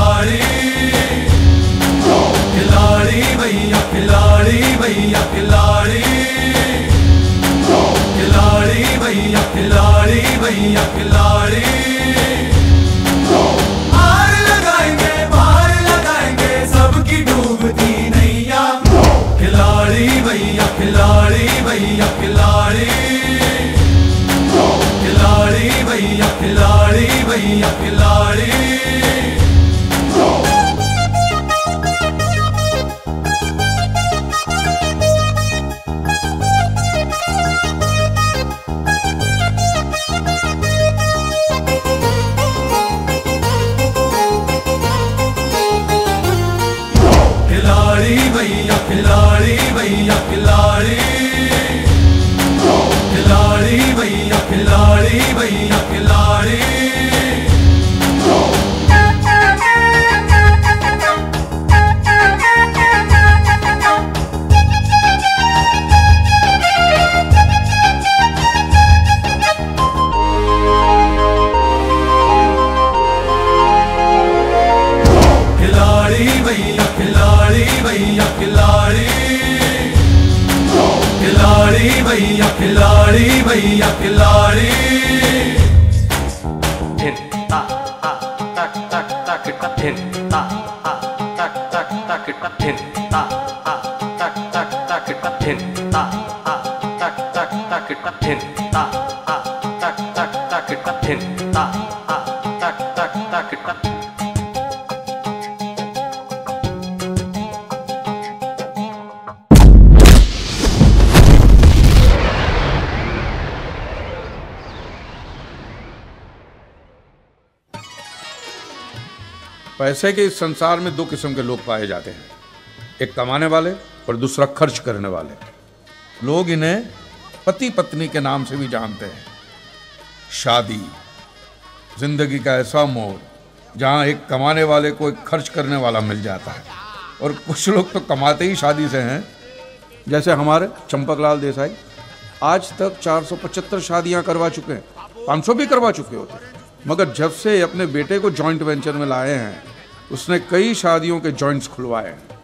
खिलाड़ी, खिलाड़ी भैया खिलाड़ी, भैया खिलाड़ी, खिलाड़ी भैया खिलाड़ी, भैया खिलाड़ी। पार लगाएंगे सबकी डूबती नैया। खिलाड़ी भैया खिलाड़ी, भैया खिलाड़ी, खिलाड़ी भैया खिलाड़ी, भैया खिलाड़ी। खिलाड़ी भैया खिलाड़ी, भैया खिलाड़ी, खिलाड़ी भैया खिलाड़ी, भैया खिलाड़ी। खिलाड़ी भैया खिलाड़ी, भैया खिलाड़ी, खिलाड़ी भैया खिलाड़ी, भैया खिलाड़ी। Tin ta ta tak tak tak ta tin ta ta tak tak tak ta tin ta ta tak tak tak ta tin ta ta tak tak tak ta tin ta ta tak tak tak ta tin ta ta tak tak tak ta। पैसे के इस संसार में दो किस्म के लोग पाए जाते हैं, एक कमाने वाले और दूसरा खर्च करने वाले। लोग इन्हें पति पत्नी के नाम से भी जानते हैं। शादी जिंदगी का ऐसा मोड़ जहां एक कमाने वाले को एक खर्च करने वाला मिल जाता है, और कुछ लोग तो कमाते ही शादी से हैं, जैसे हमारे चंपकलाल देसाई। आज तक 475 शादियां करवा चुके हैं, 500 भी करवा चुके होते, मगर जब से अपने बेटे को जॉइंट वेंचर में लाए हैं उसने कई शादियों के जॉइंट्स खुलवाए हैं।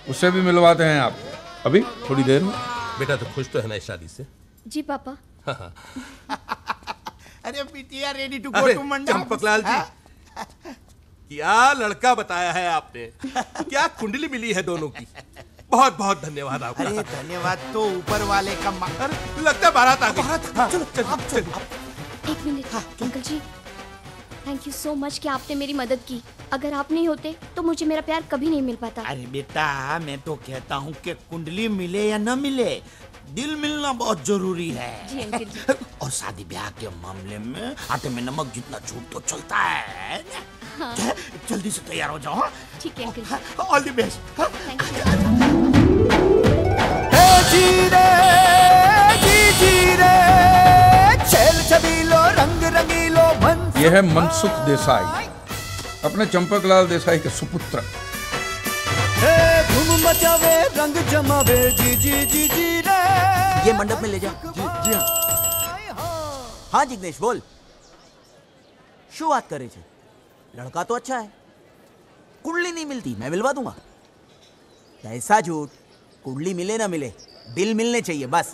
उससे भी मिलवाते हैं आपको अभी थोड़ी देर में। बेटा तो खुश तो है ना इस शादी से? जी पापा। अरे बिटिया रेडी टू गो टू मंडप। चंपकलाल जी, क्या लड़का बताया है आपने, क्या कुंडली मिली है दोनों की। बहुत बहुत धन्यवाद आपका। अरे धन्यवाद तो ऊपर वाले का। अरे लगता है बारात आ गई। चलो चलो चलो। एक minute uncle ji, thank you so much कि आपने मेरी मदद की। अगर आप नहीं होते तो मुझे मेरा प्यार कभी नहीं मिल पाता। अरे बेटा मैं तो कहता हूँ कि कुंडली मिले या न मिले, दिल मिलना बहुत जरूरी है। जी अंकल जी। और शादी ब्याह के मामले में आटे में नमक जितना झूठ तो चलता है। हाँ। जल्दी से तैयार हो जाओ। ठीक है uncle ji. All the best. Thank you. यह है मनसुख देसाई, अपने चंपकलाल देसाई के सुपुत्र। धूम मचावे रंग जमावे जी जी जी जी रे। ये मंडप में ले जा। जी हाँ। हाँ जिग्नेश बोल, शू बात करे छे? लड़का तो अच्छा है, कुंडली नहीं मिलती, मैं मिलवा दूंगा। ऐसा झूठ, कुंडली मिले ना मिले, दिल मिलने चाहिए बस।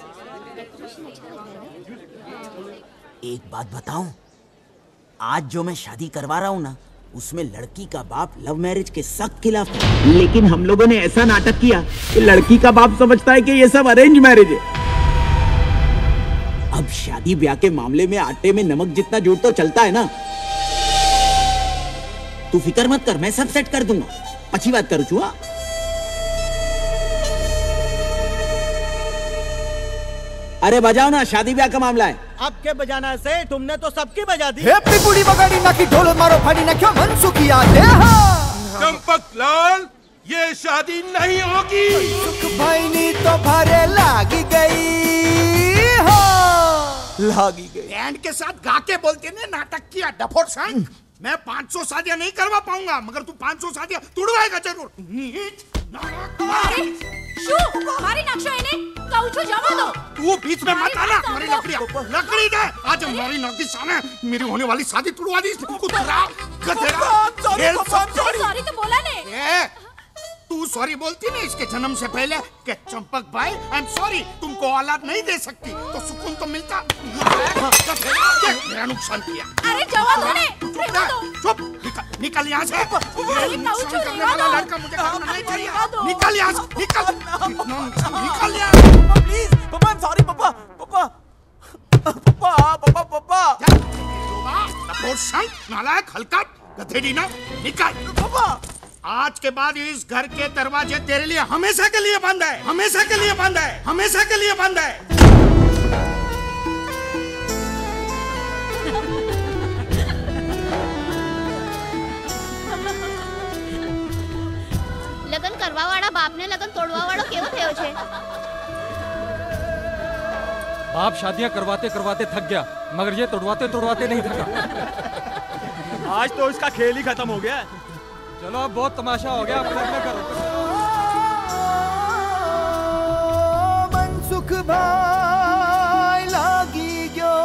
एक बात बताऊं, आज जो मैं शादी करवा रहा हूं ना, उसमें लड़की का बाप लव मैरिज के सख्त खिलाफ था, लेकिन हम लोगों ने ऐसा नाटक किया कि लड़की का बाप समझता है कि ये सब अरेंज मैरिज है। अब शादी ब्याह के मामले में आटे में नमक जितना झूठ तो चलता है ना। तू फिक्र मत कर, मैं सब सेट कर दूंगा। अच्छी बात करूँ चुहा। अरे बजाओ ना, शादी ब्याह का मामला है। आपके बजाना से तुमने तो सबकी बजा दी। अपनी पूरी बगाड़ी ना की ढोल मारो फाड़ी ना, क्यों मनसुख याद है। चंपकलाल, ये शादी नहीं होगी। सुख भाई नी तो भारे लागी गई हो। लागी गई। बैंड के साथ गा के बोलते ने नाटक किया डफोर संग। मैं 500 शादियां नहीं करवा पाऊंगा, मगर तू 500 शादियां तुड़वाएगा जरूर। नीच। શું મારી નાખશો એને? કહું છું જવા દો. तू बीच में मत आना। मेरी लकड़ी दे। आज हमारी नाती सामने मेरी होने वाली शादी तुड़वा दी। कुत्ता गधेड़ा। सॉरी तो बोला ने। तू सॉरी बोलती नहीं इसके जन्म से पहले कि चंपक भाई आई एम सॉरी तुमको औलाद नहीं दे सकती तो सुकून तो मिलता। मेरा नुकसान किया। अरे जवा दो ने। चुप निकल यहाँ से। नुकसान करने वाला लड़का मुझे करना नहीं चाहिए। निकल यहाँ से निकल यहाँ। प्लीज पापा आई एम सॉरी पापा पापा पापा पापा पापा नालायक हलकट गधेड़ी ना निकल। पापा आज के बाद इस घर के दरवाजे तेरे लिए हमेशा के लिए बंद है। हमेशा के लिए बंद है। हमेशा के लिए बंद है। લગન કરવા વાળા બાપને લગન તોડવા વાળો કેવો થયો છે? बाप शादियां करवाते करवाते थक गया मगर ये तोड़वाते तोड़वाते नहीं थका। आज तो इसका खेल ही खत्म हो गया। चलो अब बहुत तमाशा हो गया। अपने करो। मनसुख भाई लागी गयो।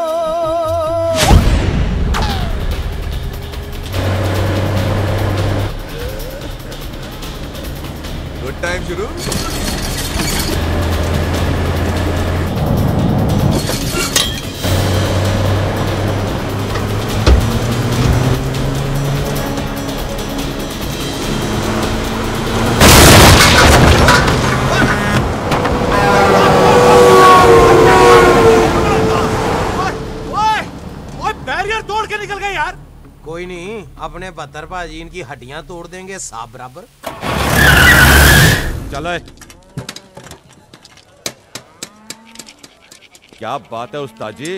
गुड टाइम शुरू। कोई नहीं अपने बदर भाजी इनकी हड्डियां तोड़ देंगे साफ बराबर। चलो क्या बात है उस्ताद जी,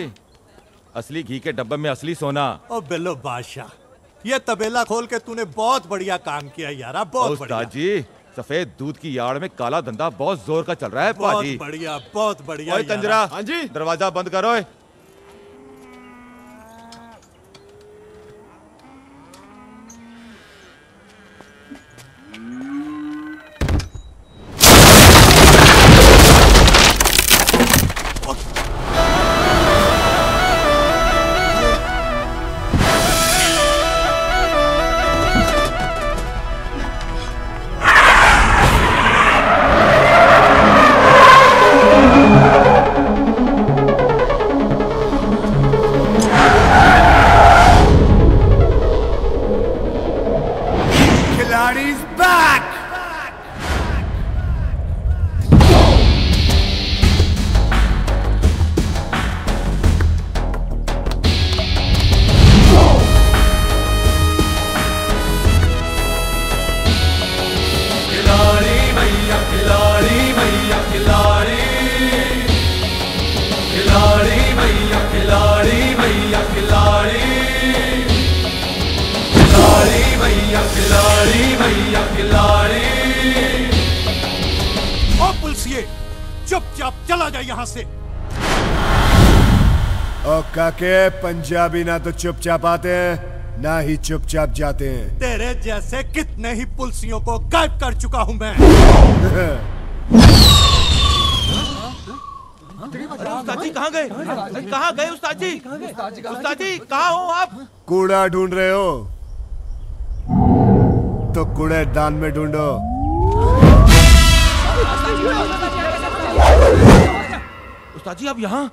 असली घी के डब्बे में असली सोना। ओ बिल्लो बादशाह, ये तबेला खोल के तूने बहुत बढ़िया काम किया यारा, बहुत बढ़िया। उस्ताद जी सफेद दूध की यार्ड में काला धंधा बहुत जोर का चल रहा है पाजी। बहुत बढ़िया बहुत बढ़िया। ओए तंजरा, हाँ जी दरवाजा बंद करो। चुपचाप चला जा यहाँ से। ओ काके, पंजाबी ना तो चुपचाप आते हैं ना ही चुपचाप जाते हैं। तेरे जैसे कितने ही पुलिसियों को गायब कर चुका हूँ मैं। उस्ताद जी कहाँ गए? कहाँ गए उस्ताद जी? उस्ताद जी कहाँ हो आप? कूड़ा ढूंढ रहे हो तो कूड़ेदान में ढूंढो। उस्ताद जी आप यहाँ?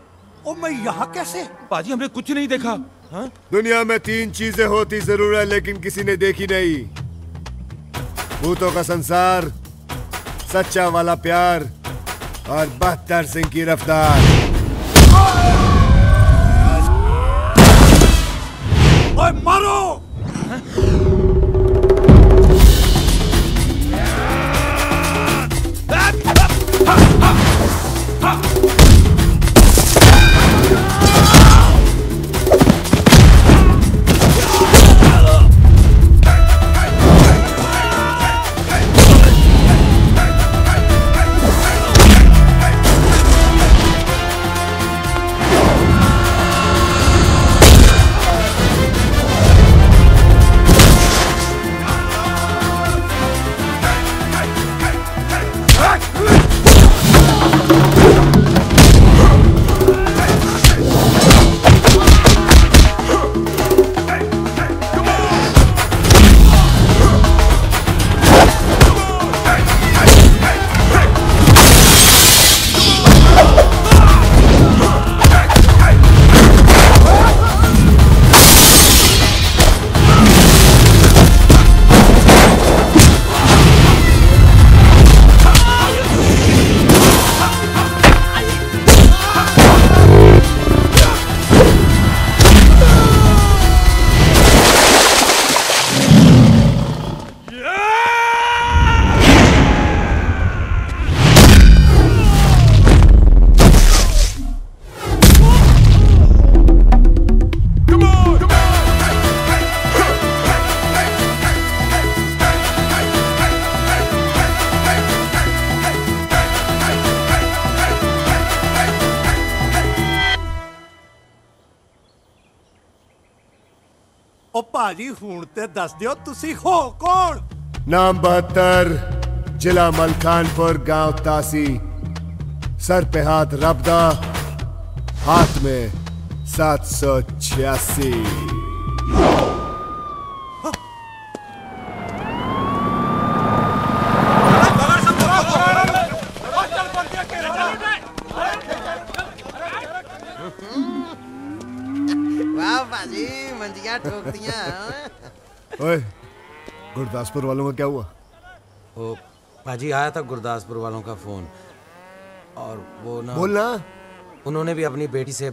ओ मैं यहाँ कैसे? पाजी हमने कुछ नहीं देखा। हाँ? दुनिया में 3 चीजें होती जरूर है लेकिन किसी ने देखी नहीं। भूतों का संसार, सच्चा वाला प्यार और 72 सिंह की रफ्तार। ओए मारो! ओ भाजी हुण ते दस दियो तुसी हो कौन? नाम 72, जिला मलकानपुर, गांव तासी, सर पे हाथ रबदा, हाथ में 786। वाह बाजी, मंजिया ठोक दिया। ओए, गुरदासपुर वालों का क्या हुआ? ओ बाजी आया था गुरदासपुर वालों का फोन, और वो ना बोलना, उन्होंने भी अपनी बेटी से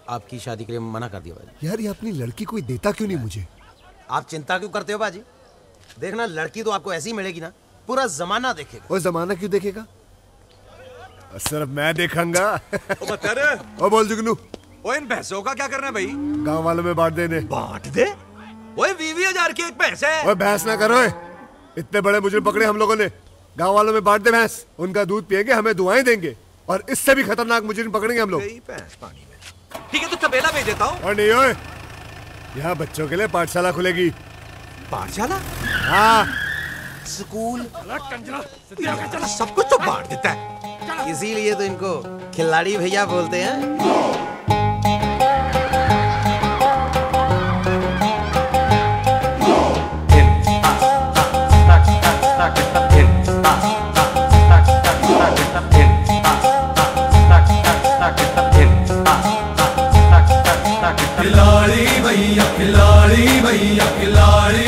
आपकी शादी के लिए मना कर दिया बाजी। यार ये अपनी लड़की कोई देता क्यों नहीं मुझे? आप चिंता क्यों करते हो बाजी? देखना लड़की तो आपको ऐसी मिलेगी ना, पूरा जमाना देखेगा। वो जमाना क्यों देखेगा? सिर्फ मैं देखूंगा। ओ बोल जुगनू, ओ इन भैंसों का क्या करना है भाई? गांव वालों में बांट देने। बांट दे? ओए 20,000 की एक भैंस है। ओए भैंस ना करो, इतने बड़े मुजरिम पकड़े हम लोगों ने। गांव वालों में बांट दे भैंस, उनका दूध पिएंगे, हमें दुआएं देंगे, और इससे भी खतरनाक मुजरिम पकड़ेंगे हम लोग। भैंस पानी में। ठीक है तो तबेला भेज देता हूँ। और नहीं ओए, यहाँ बच्चों के लिए पाठशाला खुलेगी। पाठशाला? हाँ, स्कूल, सब कुछ तो बांट देता है। इसीलिए तो इनको खिलाड़ी भैया बोलते हैं। खिलाड़ी भैया, खिलाड़ी भैया, खिलाड़ी,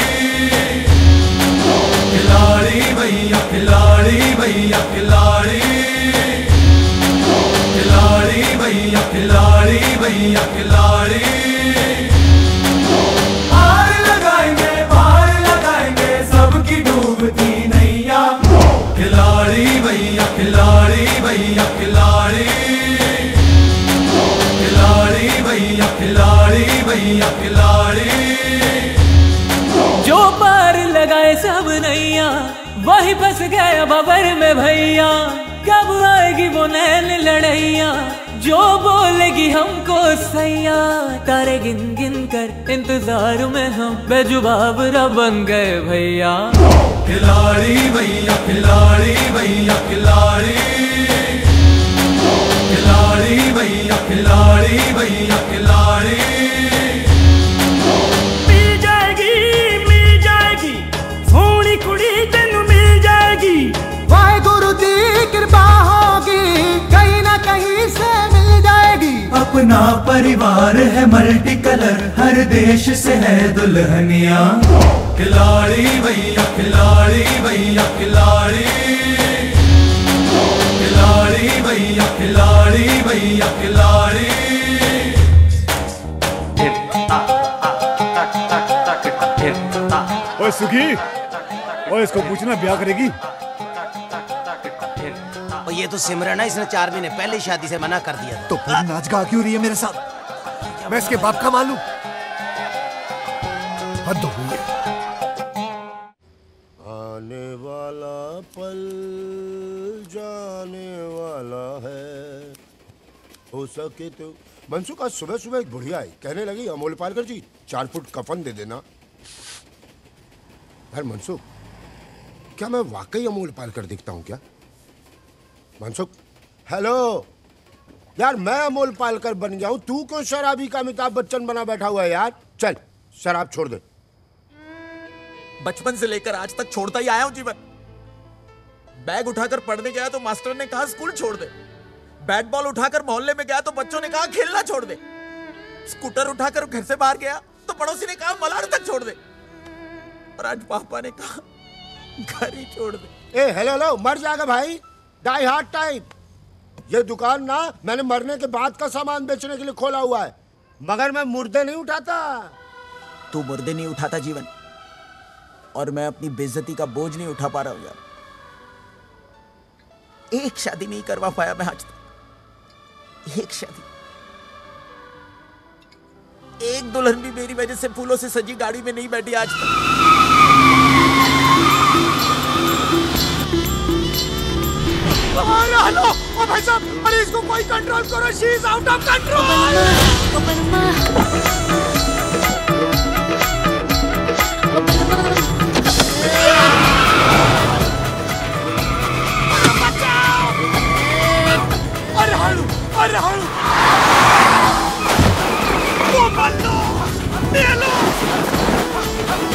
खिलाड़ी भैया, खिलाड़ी भैया, खिलाड़ी, खिलाड़ी भैया, खिलाड़ी भैया, खिलाड़ी। पार लगाएंगे सबकी डूबती नैया। खिलाड़ी भैया, खिलाड़ी भैया, खिलाड़ी, खिलाड़ी भैया, खिलाड़ी भैया, खिलाड़ी। जो पार लगाए सब नैया, वही फंस गया बबर में भैया। कब आएगी वो नैन लड़ैया, जो बोलेगी हमको सैया। तारे गिन गिन कर इंतजार में हम बेजुबाब बन गए भैया। खिलाड़ी भैया, खिलाड़ी भैया, खिलाड़ी, खिलाड़ी भैया, खिलाड़ी भैया, खिलाड़ी। मिल जाएगी सोनी कुड़ी तेनू मिल जाएगी। वाहेगुरु दी कृपा होगी, कहीं ना कहीं से मिल जाएगी। अपना परिवार है मल्टी कलर, हर देश से है दुल्हनिया। खिलाड़ी भैया, खिलाड़ी भैया, खिलाड़ी, खिलाड़ी भैया, खिलाड़ी भैया, खिलाड़ी। ओए सुखी, ओए इसको पूछना ब्याह करेगी? और ये तो सिमरन है, इसने 4 महीने पहले शादी से मना कर दिया। तो फिर नाच गा क्यों रही है मेरे साथ? मैं इसके बाप का मालूम? हद हो गई है। आने वाला पल जाने वाला है, हो सके तो। मनसुख आज सुबह सुबह एक बुढ़िया आई, कहने लगी अमोल पालकर जी 4 फुट कफन दे देना। यार मनसुख, क्या मैं वाकई अमोल पालकर दिखता हूँ क्या? मनसुख, हेलो यार, मैं अमोल पालकर बन गया हूँ, तू क्यों शराबी का अमिताभ बच्चन बना बैठा हुआ है यार? चल शराब छोड़ दे। बचपन से लेकर आज तक छोड़ता ही आया हूं जीवन। बैग उठाकर पढ़ने गया तो मास्टर ने कहा स्कूल छोड़ दे। बैट बॉल उठाकर मोहल्ले में गया तो बच्चों ने कहा खेलना छोड़ दे। स्कूटर उठाकर घर से बाहर गया तो पड़ोसी ने कहा मलाड तक छोड़ दे। और आज पापा ने कहा घर ही छोड़ दे। ए हेलो हेलो, मर जाएगा भाई, डाई हार्ड टाइम। ये दुकान ना मैंने मरने के बाद का सामान बेचने के लिए खोला हुआ है, मगर मैं मुर्दे नहीं उठाता। तू मुर्दे नहीं उठाता जीवन, और मैं अपनी बेइज्जती का बोझ नहीं उठा पा रहा हूं यार। एक शादी नहीं करवा पाया मैं आज तक, एक शादी। एक दुल्हन भी मेरी वजह से फूलों से सजी गाड़ी में नहीं बैठी आज तक। हेलो, ओ भाई साहब, अरे इसको कोई कंट्रोल करो, she is out of control. अरे हारू वो मल्लो मेलो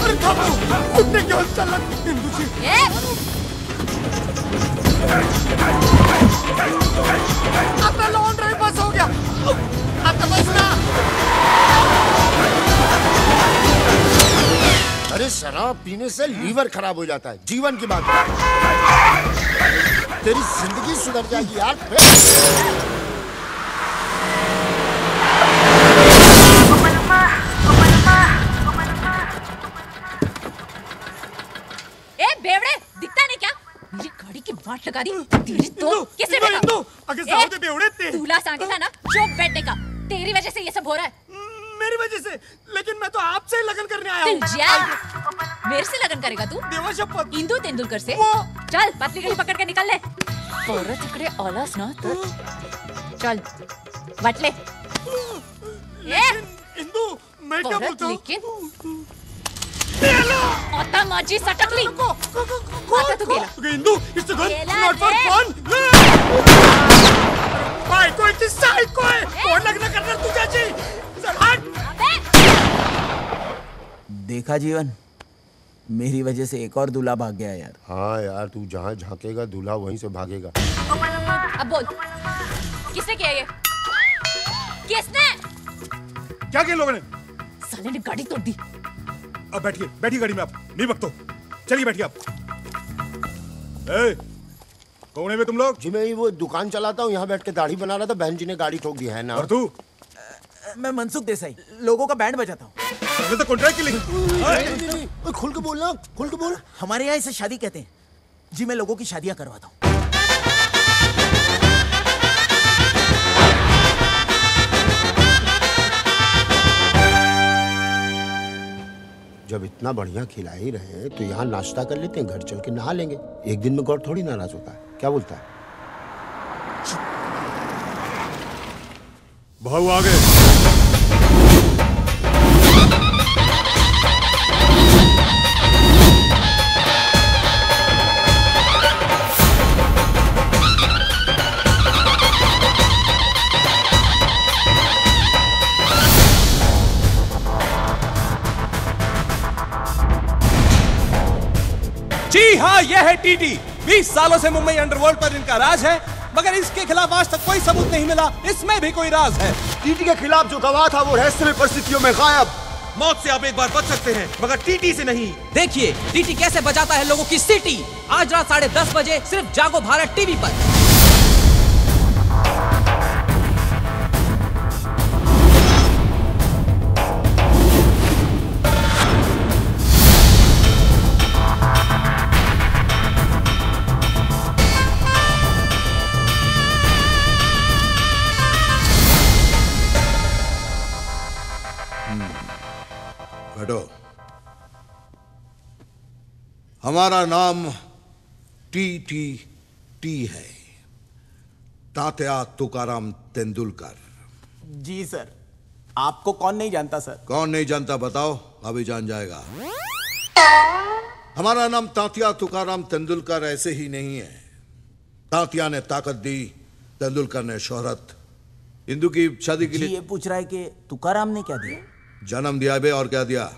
अरे थांबो कुत्ते घेऊन चालला हिंदूची आपला लॉन्ग ड्राइव बस हो गया आता बस ना अरे शराब पीने से लीवर खराब हो जाता है, जीवन की बात है। तेरी जिंदगी सुधर जाएगी यार। ए बेवड़े दिखता नहीं क्या? मेरी गाड़ी की वाट लगा दी तेरी तो किसने बैठा? अगर साहब ते बेवड़े ते दूल्हा सांगे था ना चुप बैठने का। तेरी वजह से ये सब हो रहा है। मेरी वजह से? लेकिन मैं तो आपसे लगन करने आया हूँ। मेरे से लगन करेगा तू? देवा शपथ। इंदु तेंदुलकर से? चल पतली गली पकड़ के निकल ले। औरत इकडे आलास ना तर चल वाट ले। इंदु मैं क्या बोलता हूँ? लेकिन आता माझी सटकली। आता तू गेला। Indu it's not for fun. भाई कोई की साइको है। कौन लग्न करना तुझ्याची? देखा जीवन, मेरी वजह से एक और दूल्हा भाग गया यार। हाँ यार, तू जहाँ झांकेगा दूल्हा वहीं से भागेगा। अब बोल किसने किया ये? किसने? क्या किया लोगों ने? साले ने गाड़ी तोड़ दी। अब बैठिए गाड़ी में आप। नहीं भगतो, चलिए बैठिए आप। कौन है बे तुम लोग? जी मैं वो दुकान चलाता हूँ, यहाँ बैठ के दाढ़ी बना रहा था, बहन जी ने गाड़ी ठोक दी है ना। और तू? मैं मनसुख देसाई, लोगों का बैंड बजाता हूँ। तो कॉन्ट्रैक्ट के लिए खुल के बोलना, खुल के बोल। हमारे यहाँ इसे शादी कहते हैं जी। मैं लोगों की शादियां करवाता हूँ। जब इतना बढ़िया खिला ही रहे तो यहाँ नाश्ता कर लेते हैं, घर चल के नहा लेंगे। एक दिन में गौर थोड़ी नाराज होता है। क्या बोलता है? भाऊ आ गए। जी हाँ, यह है टीटी। 20 सालों से मुंबई अंडरवर्ल्ड पर इनका राज है, मगर इसके खिलाफ आज तक कोई सबूत नहीं मिला। इसमें भी कोई राज है। टीटी के खिलाफ जो गवाह था वो रहस्यमय परिस्थितियों में गायब। मौत से आप एक बार बच सकते हैं, मगर टीटी से नहीं। देखिए टीटी कैसे बजाता है लोगों की सीटी। आज रात 10:30 बजे सिर्फ जागो भारत टीवी पर। हमारा नाम टी है, तात्या तुकाराम तेंदुलकर। जी सर। आपको कौन नहीं जानता सर? कौन नहीं जानता बताओ, अभी जान जाएगा। हमारा नाम तात्या तुकाराम तेंदुलकर ऐसे ही नहीं है। तात्या ने ताकत दी, तेंदुलकर ने शोहरत। इंदु की शादी के लिए ये पूछ रहा है कि तुकाराम ने क्या दिया? जन्म दिया बे, और क्या दिया?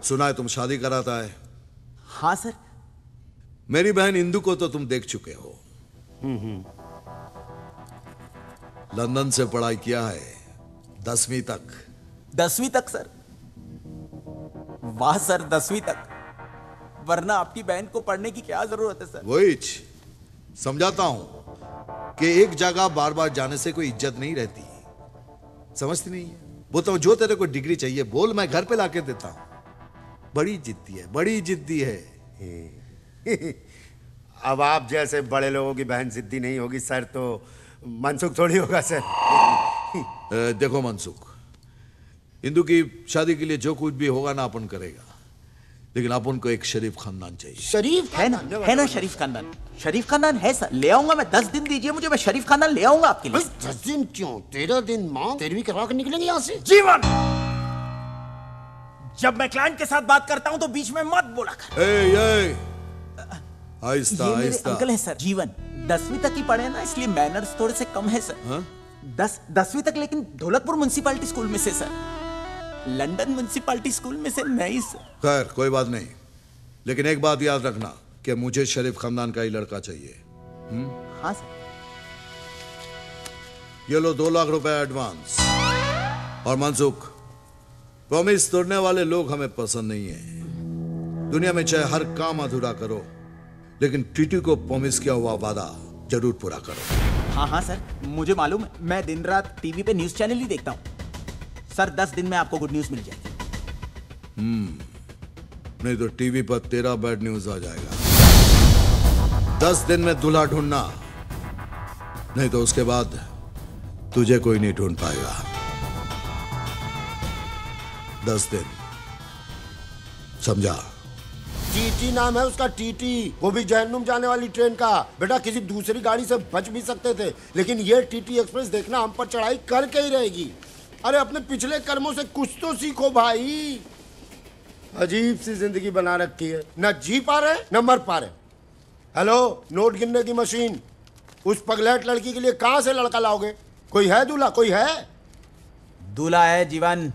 सुना है तुम शादी कराता है। हाँ सर। मेरी बहन इंदु को तो तुम देख चुके हो। लंदन से पढ़ाई किया है 10वीं तक। 10वीं तक सर? वाह सर, 10वीं तक। वरना आपकी बहन को पढ़ने की क्या जरूरत है सर? वही समझाता हूं कि एक जगह बार बार जाने से कोई इज्जत नहीं रहती। समझती नहीं है? वो तो जो तेरे को डिग्री चाहिए बोल, मैं घर पे लाके देता हूं। बड़ी जिद्दी है, बड़ी जिद्दी है। अब आप जैसे बड़े लोगों की बहन जिद्दी नहीं होगी सर तो मनसुख थोड़ी होगा सर। देखो मनसुख, इंदु की शादी के लिए जो कुछ भी होगा ना अपन करेगा, लेकिन अपन को एक शरीफ खानदान चाहिए। शरीफ है ना शरीफ खानदान। शरीफ खानदान है सर, ले आऊंगा मैं। 10 दिन दीजिए मुझे, मैं शरीफ खानदान ले आऊंगा आपके लिए। 10 दिन क्यों? 13 दिन मांग, 13वीं करवा के निकलेंगे यहाँ से। जीवन जब मैं क्लाइंट के साथ बात करता हूं तो बीच में मत बोला कर। आहिस्ता ये मेरे आहिस्ता। अंकल है सर, जीवन। 10वीं तक ही पढ़े ना, इसलिए मैनर्स थोड़े से कम है सर। हाँ? 10वीं तक, लेकिन ढोलकपुर म्युनिसिपैलिटी स्कूल में से सर। लंदन म्युनिसिपैलिटी स्कूल में से नहीं सर। खैर कोई बात नहीं, लेकिन एक बात याद रखना कि मुझे शरीफ खानदान का ही लड़का चाहिए। हाँ सर। ये लो 2 लाख रुपए एडवांस। और मनसुख, प्रॉमिस तोड़ने वाले लोग हमें पसंद नहीं है। दुनिया में चाहे हर काम अधूरा करो, लेकिन टीटी को प्रॉमिस किया हुआ वादा जरूर पूरा करो। हाँ हाँ सर, मुझे मालूम है। मैं दिन रात टीवी पे न्यूज चैनल ही देखता हूँ सर। 10 दिन में आपको गुड न्यूज मिल जाएगी। नहीं तो टीवी पर तेरा बैड न्यूज आ जाएगा। 10 दिन में दूल्हा ढूंढना, नहीं तो उसके बाद तुझे कोई नहीं ढूंढ पाएगा। 10 दिन, समझा? टीटी नाम है उसका, टीटी। वो भी जहन्नुम जाने वाली ट्रेन का। बेटा किसी दूसरी गाड़ी से बच भी सकते थे, लेकिन ये टीटी एक्सप्रेस देखना हम पर चढ़ाई करके ही रहेगी। अरे अपने पिछले कर्मों से कुछ तो सीखो भाई। अजीब सी जिंदगी बना रखी है, न जी पा रहे न मर पा रहे। हेलो, नोट गिनने की मशीन, उस पगलेट लड़की के लिए कहां से लड़का लाओगे? कोई है दूल्हा? कोई है? दूल्हा है जीवन,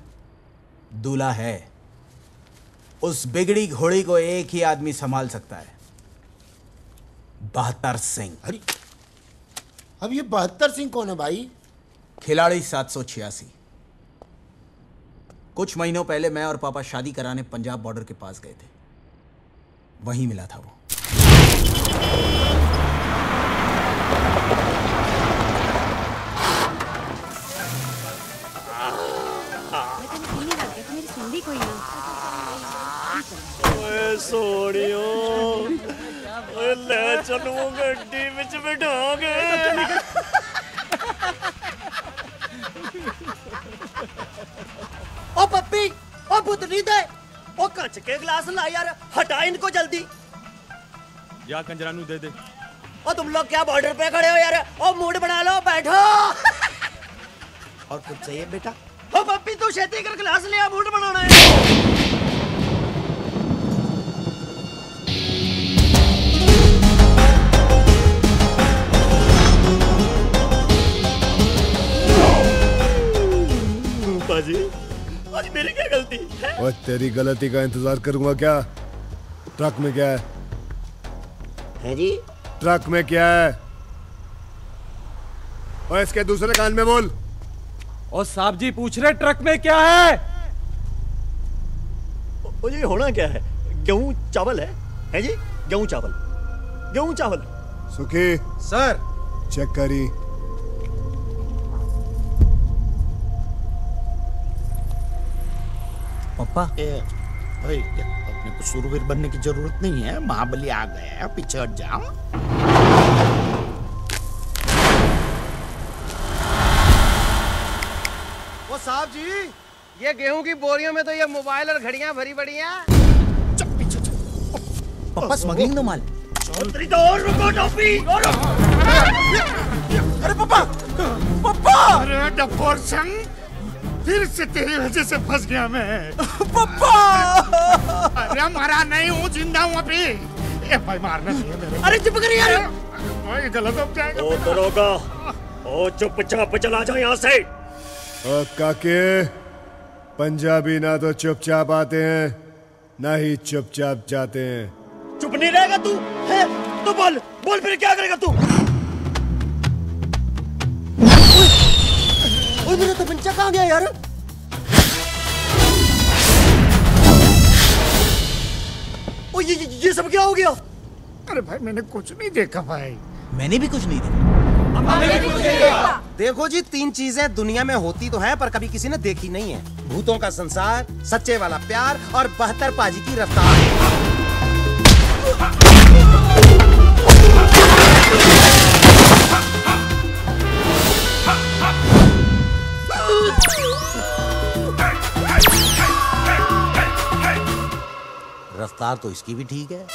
दूल्हा है। उस बिगड़ी घोड़ी को एक ही आदमी संभाल सकता है, 72 सिंह। अरे अब ये 72 सिंह कौन है भाई? खिलाड़ी 786। कुछ महीनों पहले मैं और पापा शादी कराने पंजाब बॉर्डर के पास गए थे, वहीं मिला था वो। ओए सोनियो, ओए ले चलो गड्डी विच बिठा के। ओ पप्पी, ओ पुतली दे, ओ कच के गिलास ला यार, हटा इनको जल्दी। या कंजरानू दे दे। ओ तुम लोग क्या बॉर्डर पे खड़े हो यार? ओ मूड बना लो, बैठो। और कुछ चाहिए बेटा? ओ पप्पी तू छेती कर गिलास ले आ, मूड बनाना है। पाजी, आज मेरी क्या गलती है? और तेरी गलती का इंतजार करूंगा क्या? ट्रक में क्या है? है जी? ट्रक में क्या है? और इसके दूसरे कान में बोल। और साहब जी पूछ रहे ट्रक में क्या है? ओ जी होना क्या है? गेहूं चावल है जी? गेहूं चावल, गेहूं चावल। सुखी सर, चेक करी। पापा भाई अपने को सूरवीर बनने की जरूरत नहीं है, महाबली आ गया, पीछे हट जाओ। वो साहब जी, ये गेहूं की बोरियों में तो ये मोबाइल और घड़ियां भरी पड़ी हैं। पापा स्मगलिंग दो माल। चौधरी तो और रुको टोपी, और अरे पापा, पापा! अरे डफोर संग, फिर से तेरी वजह से फंस गया मैं। पापा! अरे मरा नहीं हूँ, जिंदा हूँ अभी। ए भाई मारना नहीं है मेरे। अरे चुप कर यार। भाई गलत हो जाएगा। ओ दरोगा, ओ चुपचाप चला जा यहाँ से। और काके, पंजाबी ना तो चुपचाप आते हैं, ना ही चुपचाप जाते हैं। चुप नहीं रहेगा तू? है? तो बोल, बोल फिर क्या करेगा तू? ओए मेरा तमंचा कहाँ गया यार? ओ ये सब क्या हो गया? अरे भाई मैंने कुछ नहीं देखा भाई। मैंने भी कुछ नहीं देखा। देखो जी, 3 चीजें दुनिया में होती तो हैं पर कभी किसी ने देखी नहीं है। भूतों का संसार, सच्चे वाला प्यार और 72 पाजी की रफ्तार। रफ्तार तो इसकी भी ठीक है।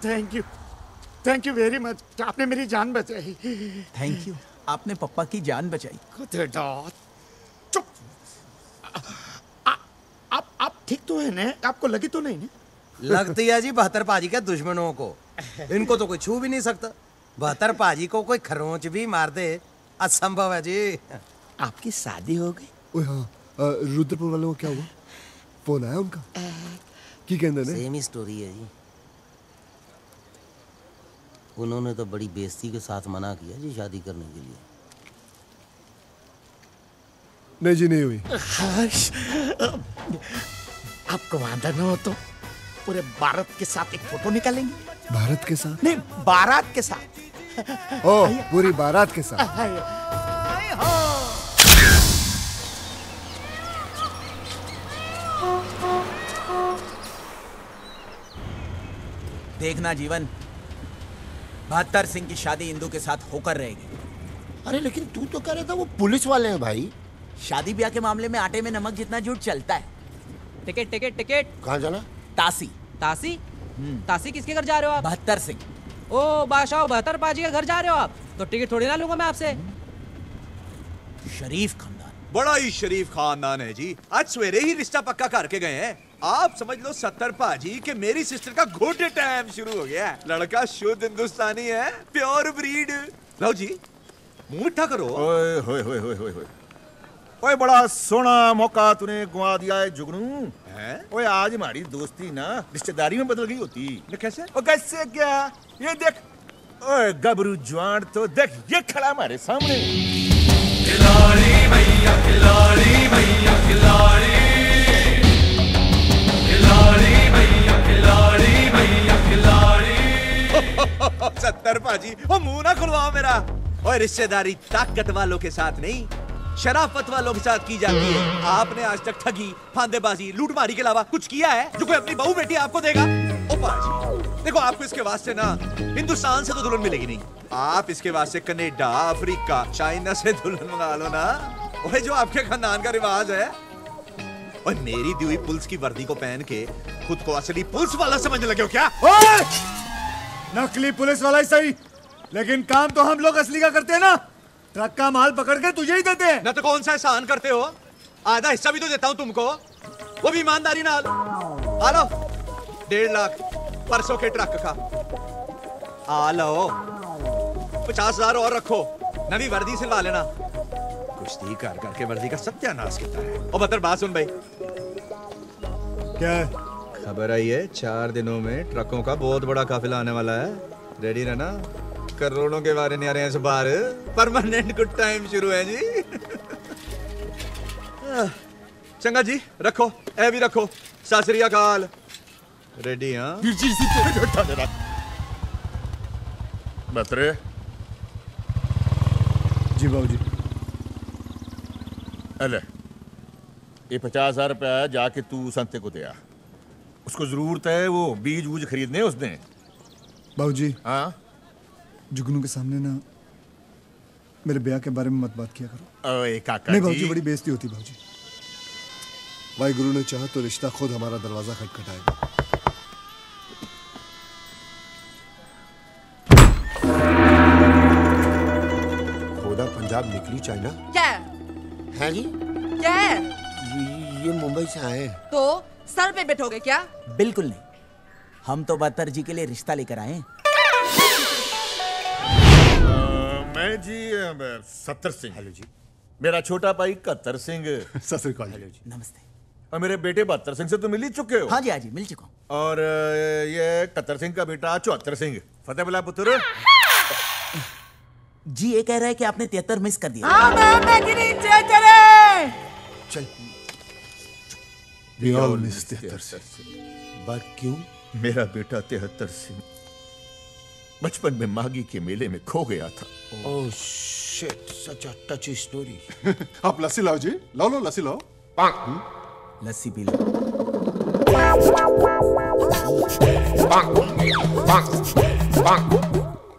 थैंक यू वेरी मच, आपने मेरी जान बचाई। थैंक यू, आपने पप्पा की जान बचाई। चुप। ठीक तो है ना? आपको लगी तो नहीं ना? लगती है जी बहत्तर पाजी के दुश्मनों को। इनको तो कोई छू भी नहीं सकता। बहत्तर पाजी को कोई खरोंच भी मार दे असंभव है जी। आपकी शादी हो गई? ओए हाँ, रुद्रपुर वालों को क्या हुआ? फोन आया उनका? की कहते ने? सेम ही स्टोरी है जी। उन्होंने तो बड़ी बेइज्जती के साथ मना किया जी शादी करने के लिए। नहीं जी, नहीं हुई। आपको वादा न हो तो पूरे भारत के साथ एक फोटो निकालेंगे। भारत के साथ? नहीं, बारात के साथ। ओ, पूरी बारात के साथ। देखना जीवन, बहत्तर सिंह की शादी इंदू के साथ होकर रहेगी। अरे लेकिन तू तो कह रहा था वो पुलिस वाले हैं भाई। शादी ब्याह के मामले में आटे में नमक जितना झूठ चलता है। Ticket ticket ticket. कहाँ जाना? तासी। तासी? तासी किसके घर जा रहे हो आप? बहत्तर सिंह। ओ बादशाह, बहत्तर पाजी के घर जा रहे हो आप? तो टिकट थोड़ी ना लूंगा मैं आपसे। शरीफ खानदान। बड़ा ही शरीफ खानदान है जी। आज सवेरे ही रिश्ता पक्का करके गए हैं। आप समझ लो 70 पाजी कि मेरी सिस्टर का घोटे टाइम शुरू हो गया है। लड़का शुद्ध हिंदुस्तानी है, प्योर ब्रीड। लो जी, मुंह मीठा करो। ओए होए होए होए होए। ओए बड़ा सोना मौका तूने गुआ दिया है जुगनू। ओए आज हमारी दोस्ती ना रिश्तेदारी में बदल गई होती। कैसे? ओ कैसे क्या? ये देख, ओए गबरू जवान तो देख, ये खड़ा हमारे सामने। खिलाड़ी भैया, खिलाड़ी भैया, खिलाड़ी, खिलाड़ी भैया, खिलाड़ी भैया, खिलाड़ी। 70 पाजी, वो मुंह ना खुलवाओ मेरा। और रिश्तेदारी ताकत वालों के साथ नहीं, शराफत वालों के साथ की जाती है। आपने आज तक ठगी, फांदेबाजी, लूटमारी के अलावा कुछ किया है जो कोई अपनी बहू बेटी आपको देगा? ओ पाजी, देखो आपको इसके वास्ते ना हिंदुस्तान से तो दुल्हन मिलेगी नहीं। आप इसके वास्ते कनाडा, अफ्रीका, चाइना से दुल्हन मंगा लो ना। वही जो आपके खानदान का रिवाज है। और मेरी दी हुई पुलिस की वर्दी को पहन के खुद को असली पुलिस वाला समझने लगे हो क्या? नकली पुलिस वाला ही सही, लेकिन काम तो हम लोग असली का करते हैं ना। ट्रक का माल पकड़ के तुझे ही देते हैं। ना तो कौन सा एहसान करते हो? आधा हिस्सा भी तो देता हूं तुमको, वो भी ईमानदारी नाल। आ लो 1.5 लाख परसों के ट्रक का। आ लो 50,000 और रखो, नवी वर्दी सिलवा लेना। कुश्ती कर करके वर्दी का सत्यानाश किया है। और बतर बात सुन भाई, क्या है? खबर आई है 4 दिनों में ट्रकों का बहुत बड़ा काफिला आने वाला है। रेडी रहना, करोड़ों के बारे नहीं आ रहे हैं इस बार। परमानेंट गुड टाइम शुरू है जी। चंगा जी, रखो, ए भी रखो। सत श्री अकाल। रेडी? हाँ बतरे जी बाबूजी। अले ये 50,000 रुपया जाके तू संते को दिया। उसको जरूरत है वो बीज वूज खरीदने उसने। बाबूजी, हाँ जुगनू के सामने ना मेरे ब्याह के बारे में मत बात किया करो। ओए काका नहीं जी, बाबूजी, बड़ी बेइज्जती होती बाबूजी। वाहिगुरु ने चाहा तो रिश्ता खुद हमारा दरवाजा खटखटाएगा। खोदा पंजाब निकली चाइना। क्या है जी? क्या है? ये मुंबई से आए। तो सर पे बैठोगे क्या? बिल्कुल नहीं, हम तो बहत्तर जी के लिए रिश्ता लेकर आए हैं। मैं जी 70 सिंह। हेलो जी। मेरा छोटा भाई 71 सिंह। सत श्री अकाल। हेलो जी। नमस्ते। और मेरे बेटे 72 सिंह से तो मिल ही चुके हो। हाँ जी, हाँ जी, मिल चुका हूँ। और ये 71 सिंह का बेटा 74 सिंह। फतेह बुला पुत्र। जी ये कह रहा है कि आपने 73 मिस कर दिया। चल We all miss 73 Singh. But क्यों? मेरा बेटा 73 सिंह बचपन में मागी के मेले में खो गया था। ओह शिट, सच अ टची स्टोरी। आप लस्सी लाओ जी, लाओ लो लस्सी लाओ। लस्सी पी लो।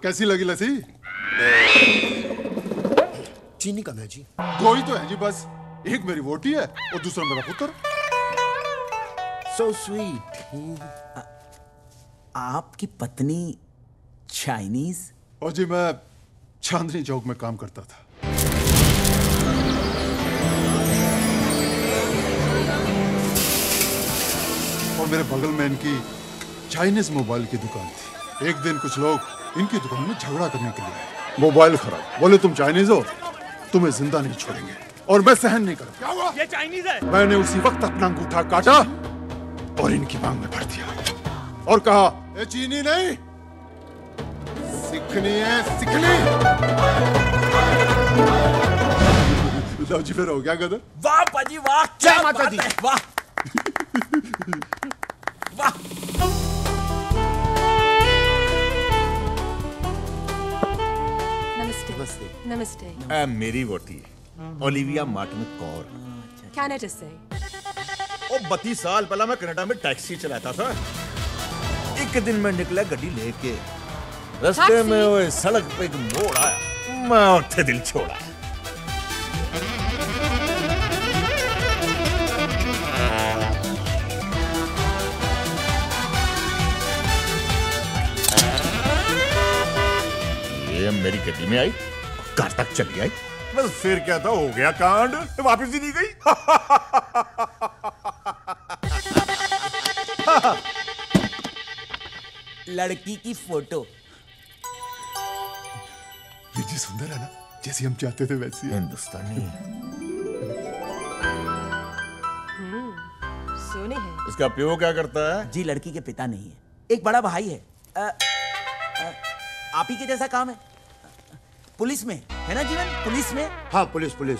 कैसी लगी लस्सी? चीनी कम है जी। 2 ही तो है जी बस। एक मेरी वोटी है और दूसरा मेरा पुत्र। So sweet। आपकी पत्नी चाइनीज? और जी मैं चांदनी चौक में काम करता था। मेरे बगल में इनकी चाइनीज मोबाइल की दुकान थी। एक दिन कुछ लोग इनकी दुकान में झगड़ा करने के लिए आए। मोबाइल खराब, बोले तुम चाइनीज हो, तुम्हें जिंदा नहीं छोड़ेंगे। और मैं सहन नहीं करूंगा। क्या हुआ? ये चाइनीज है। मैंने उसी वक्त अपना अंगूठा काटा और इनकी मांग में भर दिया और कहा, ये चीनी नहीं, सीखनी है, सीखनी। लो जी, फिर हो गया गदर। वाह पाजी वाह, क्या माता दी, वाह वाह। नमस्ते। नमस्ते। मेरी वोटी ओलिविया मार्टिन कौर। कनाडा से। ओ 32 साल पहला मैं कनाडा में टैक्सी चलाता था। एक दिन मैं निकला गड्डी लेके, रास्ते में वो सड़क पे एक मोड़ आया, मैं उठे दिल छोड़ा। ये मेरी गड्डी में आई, घर तक चली आई, बस फिर क्या था, हो गया कांड, वापस ही नहीं गई। लड़की की फोटो। ये जी सुंदर है ना, जैसी हम चाहते थे वैसी। हिंदुस्तानी सोने है। इसका प्यो क्या करता है? जी लड़की के पिता नहीं है, एक बड़ा भाई है। आप ही के जैसा काम है, पुलिस में है ना जीवन? पुलिस में? हाँ पुलिस पुलिस।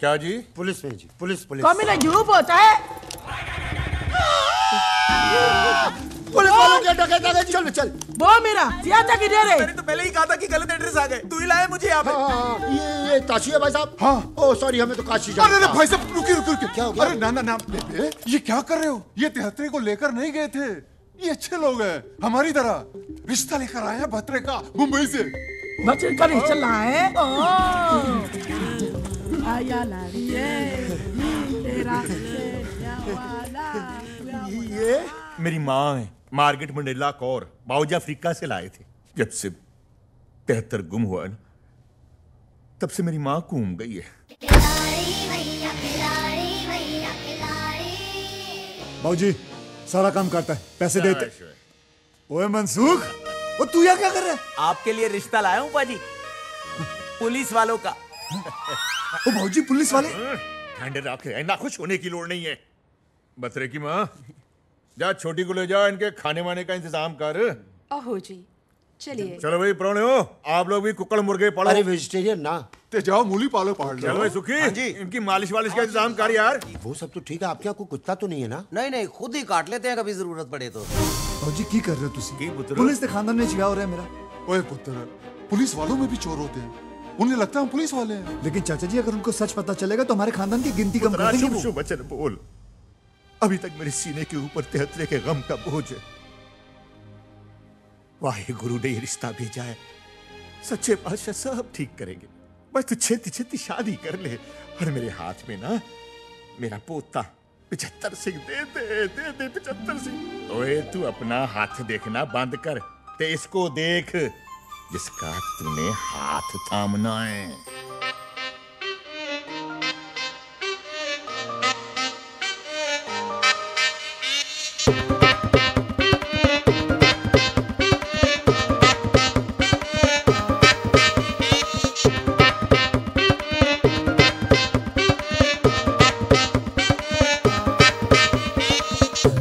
क्या जी? पुलिस में जी, पुलिस पुलिस। कौन मेरा झूठ होता है? पुलिस वालों क्या डकैत आ गए? चल चल। वो मेरा सियाता किधर है? मैंने तो पहले ही कहा था कि गलत एड्रेस आ गए, तू ही लाया मुझे यहाँ पे। हाँ, ये काशी है भाई साहब। हाँ। ओ सॉरी, हमें तो काशी जाना। अरे भाई साहब रुकिए रुकिए। क्या हो गया? अरे ना ना ना, ये क्या कर रहे हो? ये तिहत्तरे को लेकर नहीं गए थे, ये अच्छे लोग हैं, हमारी तरह। रिश्ता लेकर आए हैं भत्रे का, मुंबई से। बच्चे का रिश्ता लाए? आया लारिये तेरा ये मेरी माँ है, मार्गरेट मंडेला कौर, बाउजा अफ्रीका से लाए थे। जब से 73 गुम हुआ ना, तब से मेरी माँ घूम गई है। बाबूजी सारा काम करता है, पैसे देते। ओए मनसूख, वो तू यहाँ क्या कर रहा है? आपके लिए रिश्ता लाया हूँ पाजी, पुलिस वालों का। ओ बाबूजी, पुलिस वाले? ठंड रखे, ना खुश होने की लोड़ नहीं है। बतरे की माँ, जा छोटी को ले जा, इनके खाने वाने का इंतजाम कर। ओहो जी, चलिए। चलो भाई प्राणे हो, आप लोग भी कुकड़ मुर्गे पालो। अरे वेजिटेरियन ना, ते जाओ मूली पालो पहाड़। चलो भाई सुखी, हाँ जी, इनकी मालिश वालिश का इंतजाम कर यार। वो सब तो ठीक है, आपके यहाँ कोई कुत्ता तो नहीं है ना? नहीं नहीं, खुद ही काट लेते हैं कभी जरूरत पड़े तो। बाबूजी की कर रहे हो तुसी? पुलिस के खानदान में जिया हो रहा है मेरा। ओए पुत्र, पुलिस वालों में भी चोर होते हैं, उन्हें लगता है हम पुलिस वाले हैं। लेकिन चाचा जी, अगर उनको सच पता चलेगा तो हमारे खानदान की गिनती कम कर देंगे। शुभ वचन बोल, अभी तक मेरे सीने के ऊपर 73 के गम का बोझ है। वाहे गुरु ने ये रिश्ता भेजा है, सच्चे बादशाह सब ठीक करेंगे। बस तू छेती छेती शादी कर ले, और मेरे हाथ में ना मेरा पोता 75 सिंह दे दे 75 सिंह। ओए तू अपना हाथ देखना बंद कर, ते इसको देख जिसका तूने हाथ थामना है।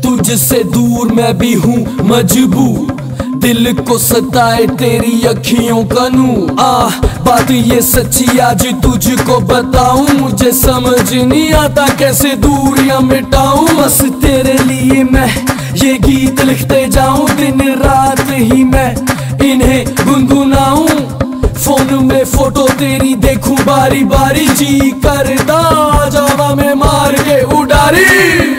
तुझसे दूर मैं भी हूँ मजबूर, दिल को सताए तेरी अखियों का नूर। बात ये सच्ची आज तुझको बताऊं, मुझे समझ नहीं आता कैसे दूरियां मिटाऊं। बस तेरे लिए मैं ये गीत लिखते जाऊं, दिन रात ही मैं इन्हें गुनगुनाऊं। फोन में फोटो तेरी देखूं बारी बारी, जी करदा जावा मैं मार के उडारी।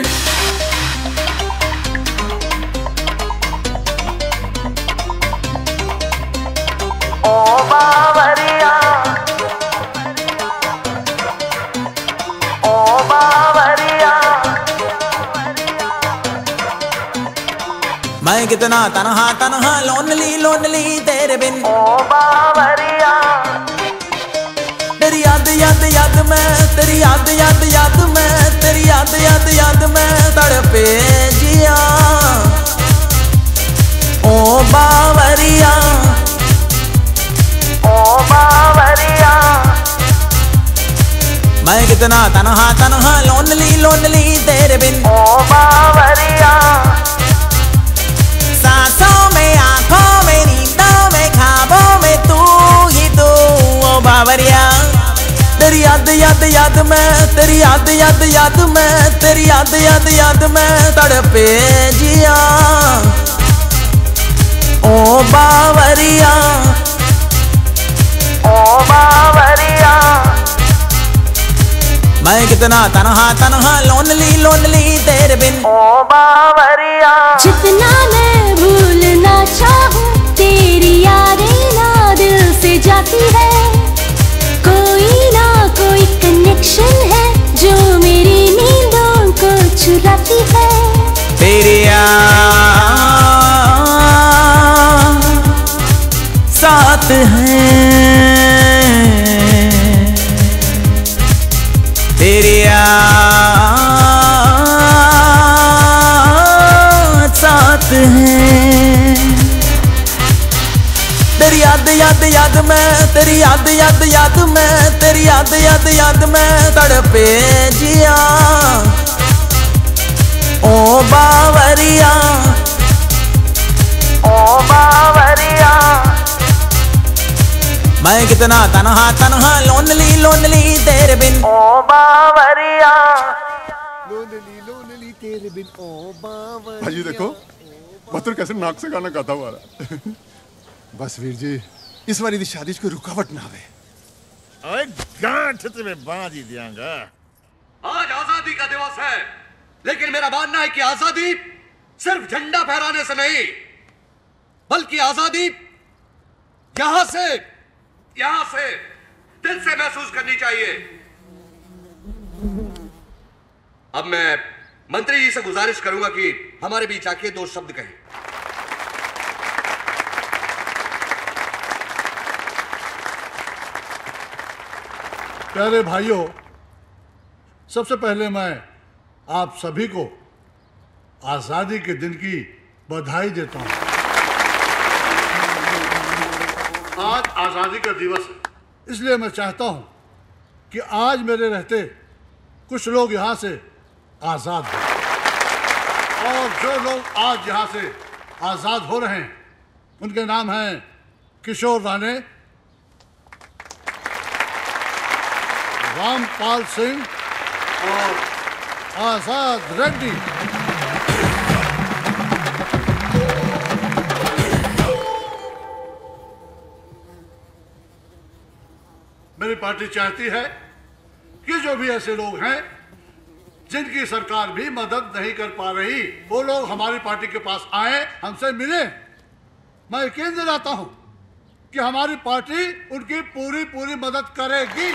मैं कितना तन्हा तन्हा लोनली लोनली तेरे बिन। ओ बावरिया तेरी याद याद याद में, तेरी याद याद याद में, तेरी याद याद याद में तड़पे जिया। ओ बावरिया, ओ बावरिया, मैं कितना तन्हा तन्हा लोनली लोनली तेरे बिन। ओ बावरिया, सांसों में आंखों में नींदों में ख्वाबों में तू ही तू। ओ बावरिया, तेरी याद याद याद में, तेरी याद याद याद में, तेरी याद याद याद में तड़पे जिया। ओ बावरिया, ओ बावरिया, मैं कितना तन्हा तन्हा लोनली लोनली तेरे बिन। ओ बावरिया, जितना मैं भूलना चाहूं तेरी यादें ना दिल से जाती है। कोई ना कोई कनेक्शन है जो मेरी नींदों को चुराती है। तेरी साथ है, तेरी साथ है। तेरी याद याद याद में, तेरी याद याद याद में, तेरी याद याद याद में तड़पे जिया। ओ बावरिया, ओ बावरिया, मैं कितना तन्हा तन्हा लोनली लोनली तेरे बिन। ओ बावरिया, लोनली लोनली तेरे बिन। ओ बावरिया। भाजी देखो बतूर कैसे नाक से गाना गाता हुआ रहा। बस वीर जी इस बारी शादी को रुकावट ना आवे। अरे गांठ तुम्हें बांध ही दियांगा। आज आजादी का दिवस है, लेकिन मेरा मानना है कि आजादी सिर्फ झंडा फहराने से नहीं, बल्कि आजादी यहां से दिल से महसूस करनी चाहिए। अब मैं मंत्री जी से गुजारिश करूंगा कि हमारे बीच आके दो शब्द कहें। प्यारे भाइयों, सबसे पहले मैं आप सभी को आजादी के दिन की बधाई देता हूं। आज आजादी का दिवस है, इसलिए मैं चाहता हूं कि आज मेरे रहते कुछ लोग यहां से आजाद हो, और जो लोग आज यहां से आजाद हो रहे हैं उनके नाम हैं किशोर राणे, रामपाल सिंह और आजाद रेड्डी। मेरी पार्टी चाहती है कि जो भी ऐसे लोग हैं जिनकी सरकार भी मदद नहीं कर पा रही, वो लोग हमारी पार्टी के पास आए, हमसे मिले। मैं यकीन दिलाता हूं कि हमारी पार्टी उनकी पूरी पूरी मदद करेगी।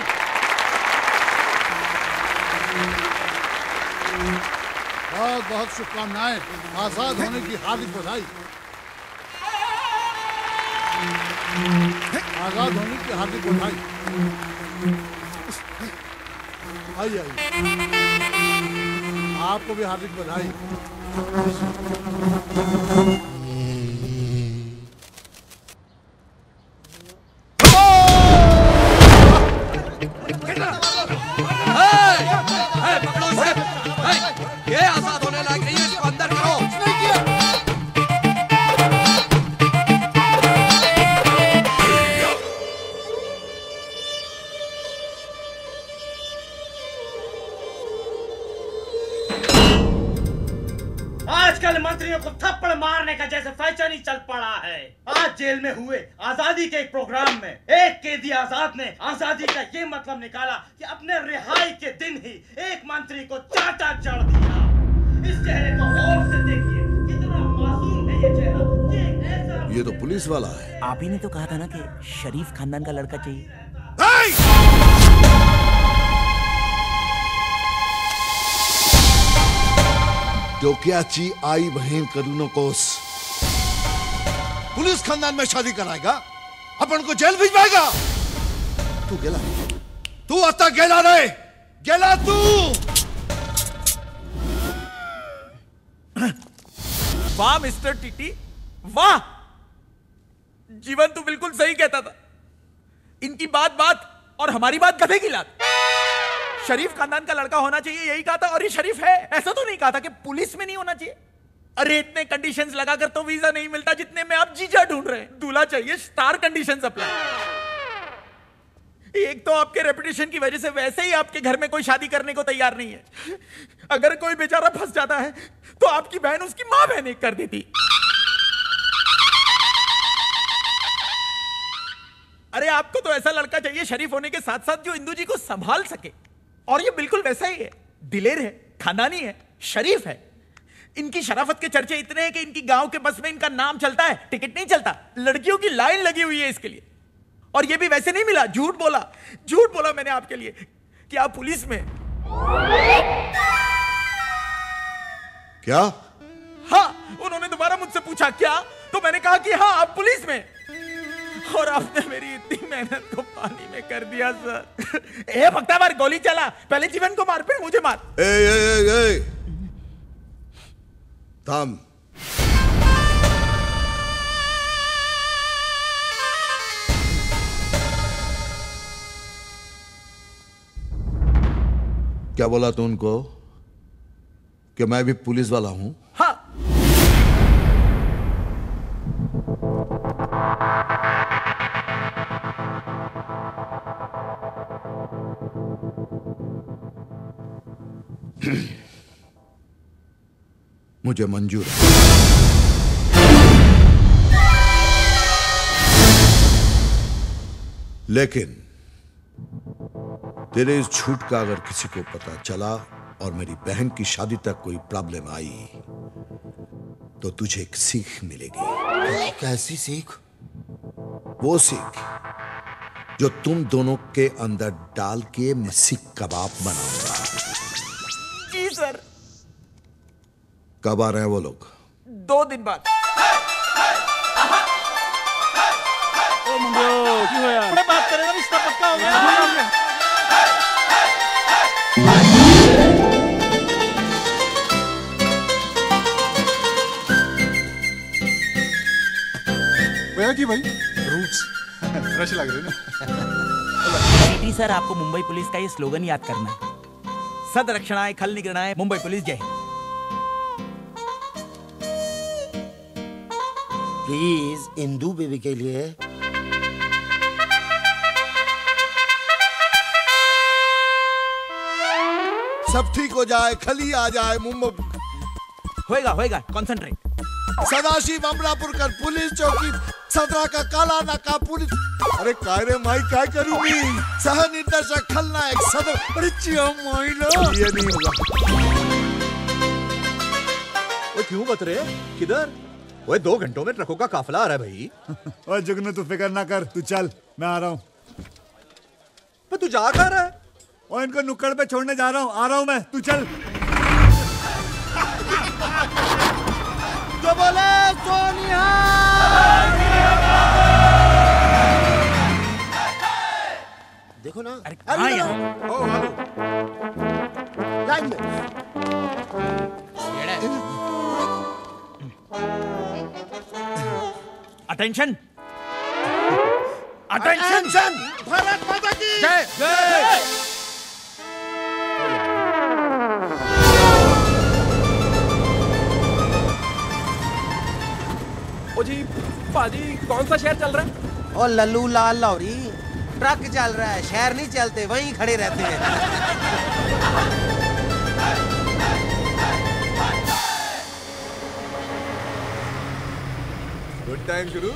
बहुत बहुत शुभकामनाएं। आजाद होने की हार्दिक बधाई। आजाद होने की हार्दिक बधाई। आइए आइए, आपको भी हार्दिक बधाई। पकड़ो इसे। ये आजाद होने लायक नहीं है, इसको अंदर करो। आजकल मंत्रियों को थप्पड़ मारने का जैसे फैशन ही चल पड़ा है। आज जेल में हुए आजादी के एक प्रोग्राम में एक कैदी आजाद ने आजादी का ये मतलब निकाला कि अपने रिहाई के दिन ही एक मंत्री को चाटा चढ़ दिया। इस चेहरे को गौर से देखिए, कितना मासूम है ये चेहरा। ये ऐसा, ये तो पुलिस वाला है। आप ही ने तो कहा था ना कि शरीफ खानदान का लड़का चाहिए। डोक्याची आई बहन करू नकोस। पुलिस खानदान में शादी कराएगा, अपन को जेल भिजवाएगा। तू गेला तू आता गेला रे, गेला तू। वाह मिस्टर टीटी, वाह। जीवन तू बिल्कुल सही कहता था। इनकी बात बात और हमारी बात गधे की लात। शरीफ खानदान का लड़का होना चाहिए यही कहा था, और ये शरीफ है। ऐसा तो नहीं कहा था कि पुलिस में नहीं होना चाहिए। अरे इतने कंडीशंस लगाकर तो वीजा नहीं मिलता जितने में आप जीजा ढूंढ रहे हैं। दूल्हा चाहिए स्टार कंडीशंस अप्लाई। एक तो आपके रेपुटेशन की वजह से वैसे ही आपके घर में कोई शादी करने को तैयार नहीं है। अगर कोई बेचारा फंस जाता है तो आपकी बहन उसकी मां बहन एक कर देती। अरे आपको तो ऐसा लड़का चाहिए शरीफ होने के साथ साथ जो इंदू जी को संभाल सके, और ये बिल्कुल वैसा ही है। दिलेर है, खानदानी है, शरीफ है। इनकी शराफत के चर्चे इतने हैं कि इनकी गांव के बस में इनका नाम चलता है, टिकट नहीं चलता। लड़कियों की लाइन लगी हुई है इसके लिए, और ये भी वैसे नहीं मिला। झूठ बोला मैंने आपके लिए कि आप पुलिस में। क्या? हाँ, उन्होंने दोबारा मुझसे पूछा क्या, तो मैंने कहा कि हाँ आप पुलिस में। और आपने मेरी इतनी मेहनत को पानी में कर दिया सर। ए भक्ता मार, गोली चला, पहले जीवन को मार फिर मुझे मार। ए थाम। क्या बोला तू उनको कि मैं भी पुलिस वाला हूं? हाँ। मुझे मंजूर है, लेकिन तेरे इस झूठ का अगर किसी को पता चला और मेरी बहन की शादी तक कोई प्रॉब्लम आई तो तुझे एक सीख मिलेगी। कैसी सीख? वो सीख जो तुम दोनों के अंदर डाल के मैं सीख कबाब बनाऊंगा। जी सर। कब आ रहे हैं वो लोग? 2 दिन बाद। ओ मंगो क्यों है यार? बड़े बात करें ना, रिश्ता पक्का हो गया। भैया जी भाई रूट्स फ्रेश लग रहे हैं ना। टीटी सर, आपको मुंबई पुलिस का ये स्लोगन याद करना है। सद रक्षणाय खल निगरणाय मुंबई पुलिस जय। प्लीज इंदू बेबी के लिए। सब ठीक हो जाए, खली आ जाए मुंबई। होएगा, कॉन्सेंट्रेट। सदाशिव अमरापुरकर पुलिस चौकी, सदरा का काला नाका पुलिस। अरे काय रे माई काय करूंगी? सह निर्देशक खलनायक सदर। अरे चिया माई लो, ये नहीं होगा। वो क्यों बत रहे? किधर? वो 2 घंटों में ट्रकों का काफिला आ रहा है भाई। ओए जुगनू तू फिक्र ना कर, तू चल, मैं आ रहा हूँ। पर तू जा कहाँ रहा है? और इनको नुक्कड़ पे छोड़ने जा रहा हूँ, आ रहा हूँ मैं, तू चल। जो बोले सोनिया। देखो ना, अरे कहाँ है? लाइन में। Attention, attention. भारत माता की जय जय। ओ जी पाजी, कौन सा शहर चल रहा है? ओ लल्लू लाल लाहौरी, ट्रक चल रहा है, शहर नहीं चलते, वहीं खड़े रहते हैं। गुड टाइम शुरू।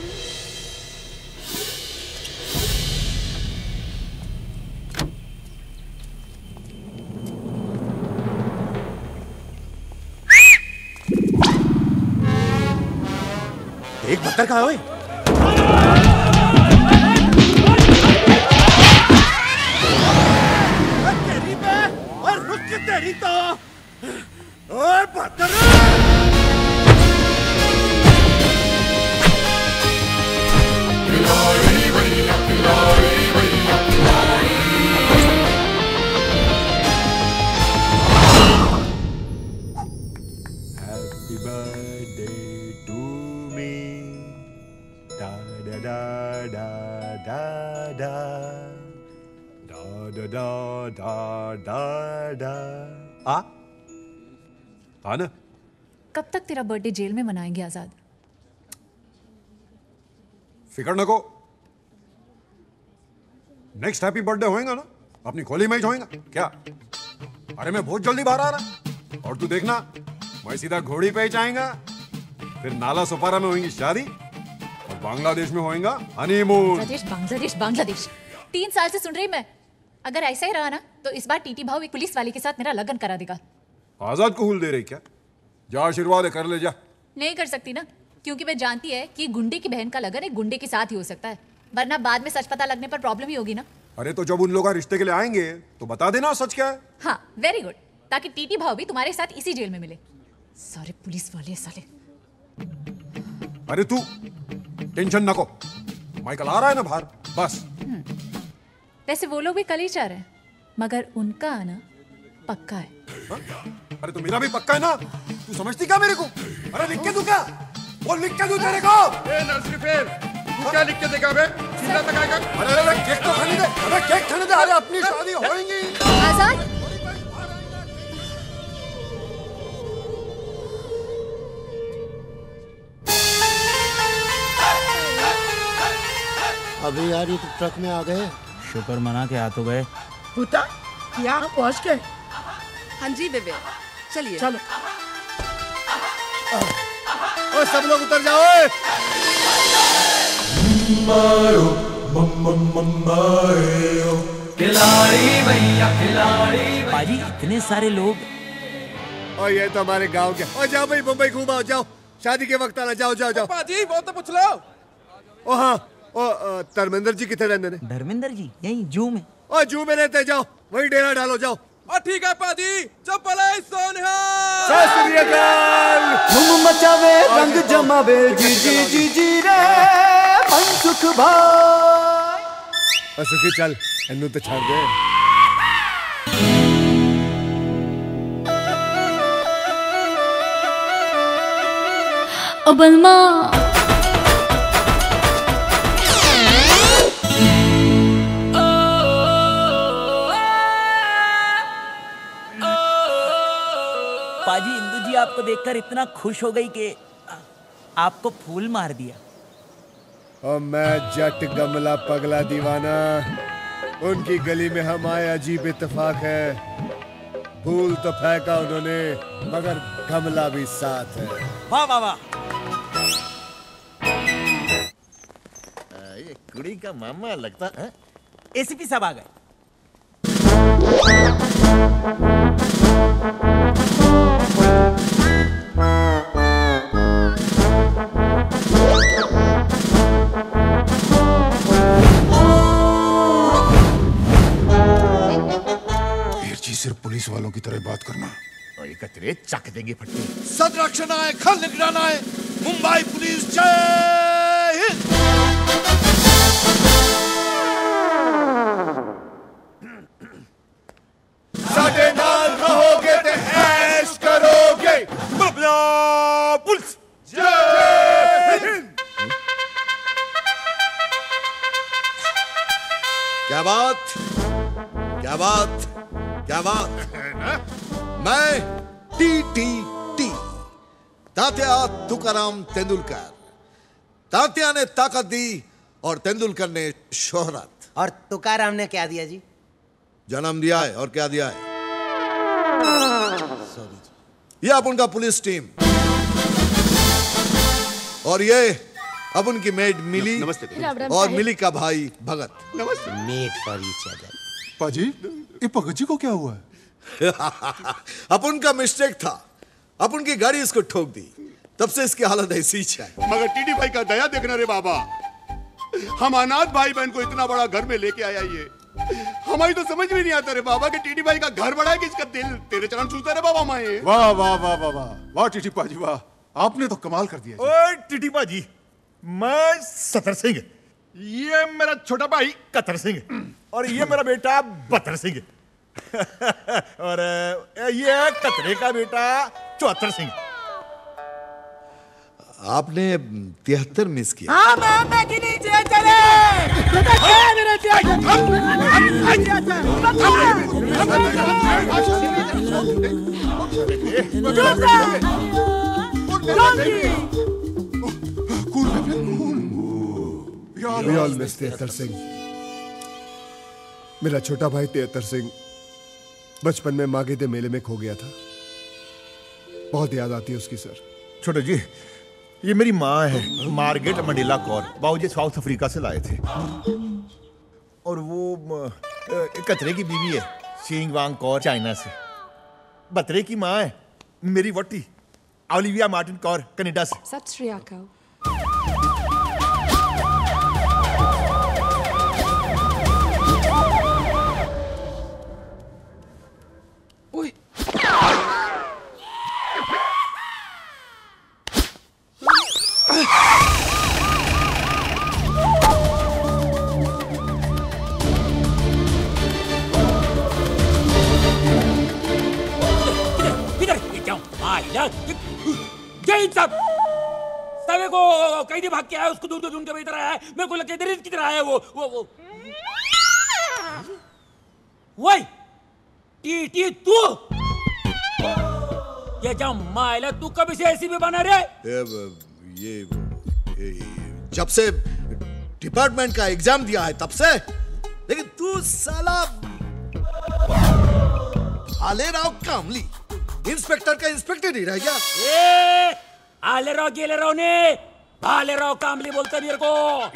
एक बत्तर कहाँ हुए? तेरी पे और रुक तेरी तो और बत्तर। खिलाड़ी भैया खिलाड़ी भैया खिलाड़ी। डा डा डा डा डा डा आ हाँ ना। कब तक तेरा बर्थडे जेल में मनाएंगे आजाद? फिकर न को, नेक्स्ट हैप्पी बर्थडे होएगा ना अपनी खोली में ही होएगा क्या? अरे मैं बहुत जल्दी बाहर आ रहा, और तू देखना मैं सीधा घोड़ी पे ही जाएगा, फिर नाला सुपारा में होगी शादी और बांग्लादेश में होएगा हनीमून। बांग्लादेश बांग्लादेश 3 साल से सुन रही मैं। अगर ऐसा ही रहा ना तो इस बार टीटी भाव एक पुलिस वाले के साथ मेरा लगन करा देगा। आजाद को हुल दे रही क्या? जा आशीर्वाद है, कर ले जा। नहीं कर सकती ना, क्योंकि मैं जानती है कि गुंडे की बहन का लगन एक गुंडे के साथ ही हो सकता है, वरना बाद में सच पता लगने पर प्रॉब्लम ही होगी ना। अरे तो जब उन लोग रिश्ते के लिए आएंगे तो बता देना सच क्या है। हाँ वेरी गुड, ताकि टीटी भाव भी तुम्हारे साथ इसी जेल में मिले। सारे पुलिस वाले साले। अरे तू टेंशन न को, माइकल आ रहा है ना बाहर, बस। वैसे वो लोग भी कल ही चाह रहे हैं, मगर उनका आना पक्का है। हा? अरे तो मेरा भी पक्का है ना, तू समझती क्या मेरे को? अरे लिख के दूं क्या? वो लिख के दूं तेरे को? ए नर्सरी फेल, तू क्या लिख के देगा बे? चिल्ला तक आएगा। अरे केक तो खाने दे, अरे केक खाने दे, अरे अपनी शादी होएगी। आजाद अभी यार ये तो ट्रक में आ गए। शुक्र मना के आ तो गए। पुता यहाँ पहुँच गए। हाँ जी बेबे, चलिए चलो। ओ सब लोग उतर जाओ। मारो खिलाड़ी भैया खिलाड़ी। पाजी इतने सारे लोग। और ये तो हमारे गांव के। और जाओ भाई मुंबई घूम आओ, जाओ शादी के वक्त आना, जाओ जाओ जाओ। पाजी वो तो पूछ लो। ओ हाँ, ओ धर्मेंद्र जी कितने रहते हैं? धर्मेंद्र जी यही जू में। ओ जू में रहते, जाओ वही डेरा डालो, जाओ। और ठीक है पाजी, चप्पल सोनिया। सत श्री अकाल। धूम मचावे रंग जमावे जी जी जी जी रे मनसुख भाई। सुखी चल इन्नू तो छाड़ दे। ओ बलमा पाजी इंदु जी आपको देखकर इतना खुश हो गई कि आपको फूल मार दिया। और मैं जट गमला पगला दीवाना, उनकी गली में हम आए अजीब इत्तेफाक है। फूल तो फेंका उन्होंने मगर गमला भी साथ है। वाह वाह वाह। ये कुड़ी का मामा लगता है। एसीपी साहब आ गए। सिर्फ पुलिस वालों की तरह बात करना और एकत्रे चक देंगे फट्टी। सदरक्षण आए, खल निगरान आए, मुंबई पुलिस जय हिंद। साडे नाल रहोगे ते ऐश करोगे। पुलिस जय हिंद। क्या बात, क्या बात, क्या बात। मैं टी तात्या तुकाराम तेंदुलकर। तात्या ने ताकत दी और तेंदुलकर ने शोहरत। और तुकाराम ने क्या दिया जी? जन्म दिया है। और क्या दिया है? ये अब उनका पुलिस टीम और ये अब उनकी मेड मिली। नमस्ते। और मिली का भाई भगत। नमस्ते। Made for each other. पाजी ये भगत जी को क्या हुआ है? अपन का मिस्टेक था, अपन की गाड़ी इसको ठोक दी, तब से इसकी हालत ऐसी ही है। मगर टीडी भाई का दया देखना रे बाबा, हम अनाथ भाई बहन को इतना बड़ा घर में लेके आया। ये हमारी तो समझ में नहीं आता रे बाबा कि टीडी भाई का घर बड़ा है कि इसका दिल तेरे चरण छूता रे बाबा। माए वाह वाह वाह वाह वाह वाह टीटी पाजी वाह, आपने तो कमाल कर दिया। ओए टीटी पाजी, मैं सतर सिंह, ये मेरा छोटा भाई कतर सिंह और ये मेरा बेटा बतर सिंह और ये कतरे का बेटा चौहत्तर सिंह। आपने 73 मिस किया। हाँ मैं कि नीचे चले We all miss 73 सिंह। मेरा छोटा भाई 73 सिंह बचपन में मागेदे मेले में खो गया था। बहुत याद आती है उसकी सर। छोटे जी, ये मेरी माँ है, मार्गरेट मंडेला कौर। बाबूजी साउथ अफ्रीका से लाए थे। और वो कतरे की बीवी है, शिंग वांग कौर, चाइना से। बतरे की माँ है मेरी वटी, ओलिविया मार्टिन कौर, कनाडा से। सत श्री अकाल। ओए साले को कैदी भाग के आया, उसको ढूंढ के इधर आया है। मेरे को लगता है इधर की तरह आया वो वही टी तू ये जा माइला, तू कभी से ऐसी भी बना रे? ये जब से डिपार्टमेंट का एग्जाम दिया है तब से। लेकिन तू साला आलेराव कामली इंस्पेक्टर का इंस्पेक्टर ही रह गया। आलेराव गेलेराव ने भालेराव कामली बोलता मेरे को।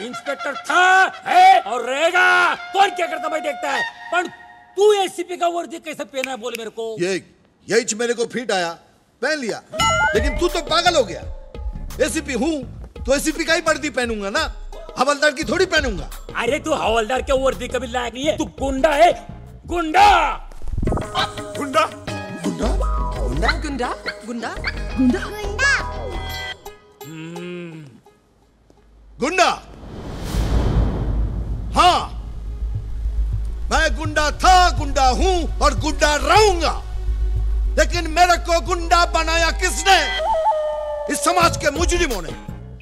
इंस्पेक्टर था है और रहेगा। कौन क्या करता भाई देखता है। पर तू एसीपी का वर्दी कैसे पहना है बोले मेरे को? यही मेरे को फिट आया, पहन लिया। लेकिन तू तो पागल हो गया। एसीपी हूँ तो एसीपी का ही वर्दी पहनूंगा ना, हवलदार की थोड़ी पहनूंगा। अरे तू हवलदार के वर्दी कभी लायक नहीं है। तू गुंडा है, गुंडा गुंडा गुंडा गुंडा गुंडा गुंडा गुंडा। हाँ, मैं गुंडा था, गुंडा हूं और गुंडा रहूंगा। लेकिन मेरे को गुंडा बनाया किसने? इस समाज के मुजरिमों ने।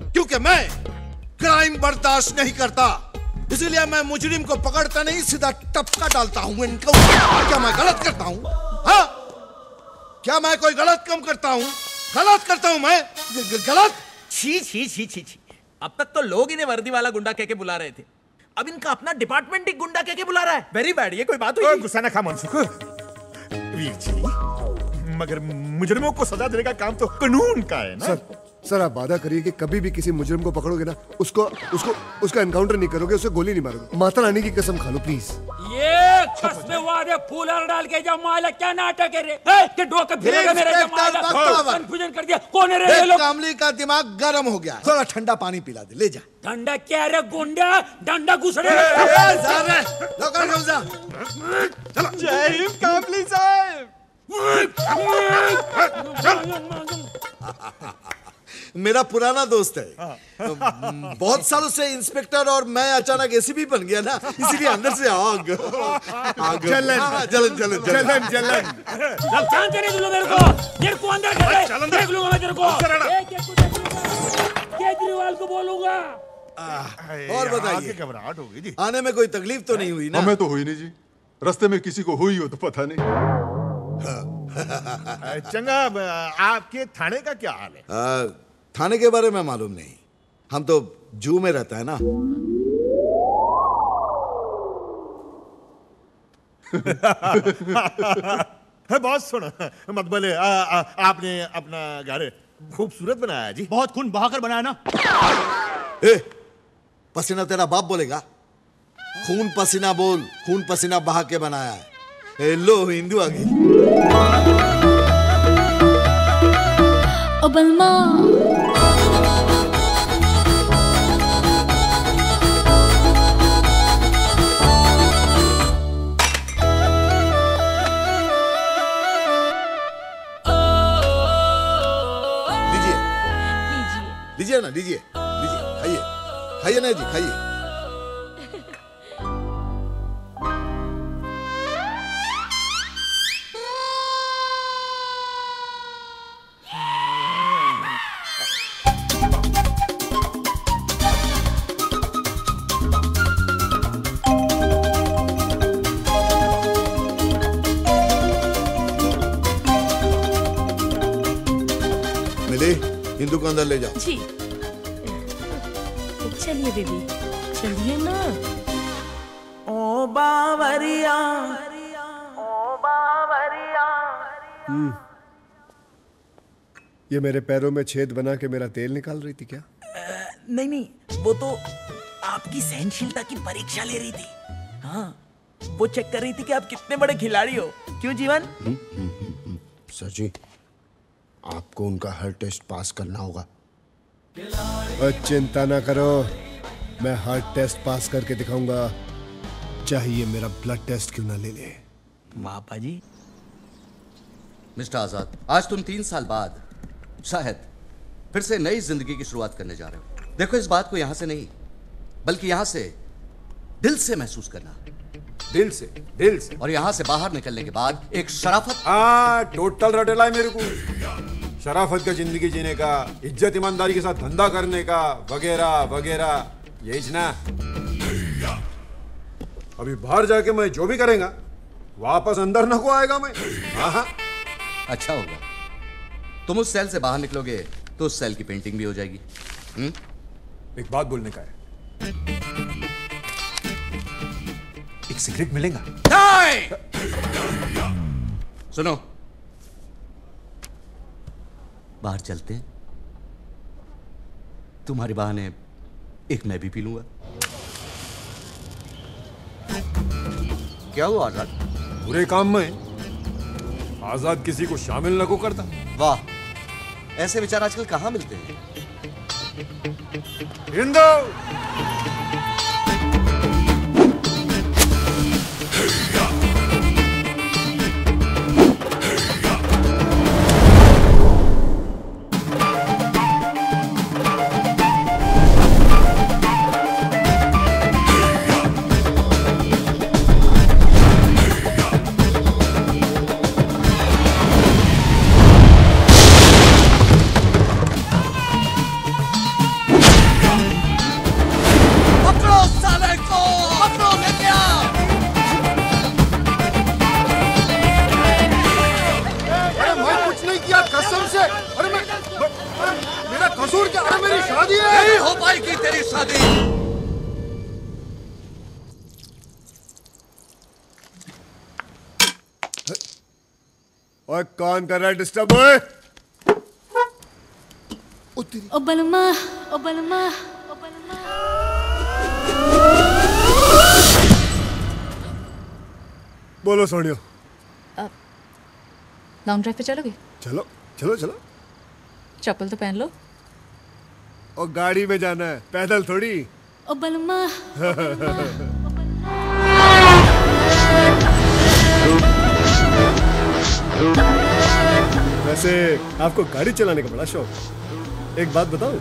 क्योंकि मैं क्राइम बर्दाश्त नहीं करता, इसलिए मैं मुजरिम को पकड़ता नहीं, सीधा टपका डालता हूं इनको। क्या मैं गलत करता हूं? हाँ, क्या मैं कोई गलत काम करता हूं? गलत करता हूं मैं? गलत? छी छी छी छी छी। अब तक तो लोग इन्हें वर्दी वाला गुंडा कह के बुला रहे थे, अब इनका अपना डिपार्टमेंट ही गुंडा कह के बुला रहा है। Very bad. ये कोई बात हुई? गुस्सा ना खा मनसुख। वीर जी, मगर मुजरिमों को सजा देने का काम तो कानून का है ना। सर आप वादा करिए कि कभी भी किसी मुजरिम को पकड़ोगे ना, उसका एनकाउंटर नहीं करोगे, उसे गोली नहीं मारोगे। माता रानी की कसम खा लो प्लीज। ये कसमे वादे फूलर डाल के जा माला, क्या नाटक है रे? के डोके फिरेगा मेरे जमाला। कंफ्यूजन कर दिया। कौन है रे ये लोग? कामली का दिमाग गर्म हो गया, थोड़ा ठंडा पानी पिला दे, ले जा। ठंडा क्या रे गुंडा? डंडा घुसड़े। चलो। जय हिंद कामली साहब। मेरा पुराना दोस्त है, बहुत सालों से इंस्पेक्टर, और मैं अचानक एसीपी बन गया ना, इसीलिए अंदर से आग जलन जलन जलन जलन जलन। जानते नहीं तुम लोग मेरे को अंदर कर दे, देख लूंगा मैं तेरे को। केजरीवाल को बोलूंगा। और बताइए, घबराहट हो गई जी। आने में कोई तकलीफ तो नहीं हुई ना? हमें तो हुई नहीं जी, रास्ते में किसी को हुई हो तो पता नहीं। चंगा, आपके थाने का क्या हाल है? थाने के बारे में मालूम नहीं, हम तो जू में रहता है ना। बॉस सुन, मत बोले, आपने अपना घर खूबसूरत बनाया जी। बहुत खून बहाकर बनाया ना। पसीना तेरा बाप बोलेगा? खून पसीना बोल, खून पसीना बहा के बनाया है। लो हिंदू आ गई। ओ बलमा लीजिए ना, लीजिए लीजिए, खाइए खाइए ना जी, खाइए। इंदु को अंदर ले जाओ। जी चलिए बेबी, चलिए ना। ओ बावरिया, ये मेरे पैरों में छेद बना के मेरा तेल निकाल रही थी क्या? नहीं नहीं, वो तो आपकी सहनशीलता की परीक्षा ले रही थी। हाँ, वो चेक कर रही थी कि आप कितने बड़े खिलाड़ी हो। क्यों जीवन? सर जी, आपको उनका हर टेस्ट पास करना होगा। और चिंता ना करो, मैं हर टेस्ट पास करके दिखाऊंगा, चाहिए मेरा ब्लड टेस्ट क्यों ना ले ले। वाह पाजी। मिस्टर आजाद, आज तुम 3 साल बाद शायद फिर से नई जिंदगी की शुरुआत करने जा रहे हो। देखो, इस बात को यहां से नहीं बल्कि यहां से दिल से महसूस करना। दिल से, दिल से। और यहां से बाहर निकलने के बाद एक शराफत। टोटल रटेला है मेरे को। शराफत का जिंदगी जीने का, इज्जत ईमानदारी के साथ धंधा करने का, वगैरह वगैरह, यही ना। अभी बाहर जाके मैं जो भी करेगा वापस अंदर न को आएगा मैं। हाँ। अच्छा होगा, तुम उस सेल से बाहर निकलोगे तो उस सेल की पेंटिंग भी हो जाएगी। एक बात बोलने का है, एक सिगरेट मिलेगा? सुनो, बाहर चलते हैं, तुम्हारे बहाने एक मैं भी पी लूंगा। क्या हुआ आजाद? बुरे काम में आजाद किसी को शामिल न को करता। वाह, ऐसे विचार आजकल कहां मिलते हैं। हिंदू कौन कर रहा है डिस्टर्ब? ओ बलमा, ओ बलमा, ओ बलमा। बोलो सोनियो। लॉन्ग ड्राइव पे चलोगे? चलो चलो चलो। चप्पल तो पहन लो। और गाड़ी में जाना है, पैदल थोड़ी। ओ बलमा। वैसे आपको गाड़ी चलाने का बड़ा शौक। एक बात बताऊं,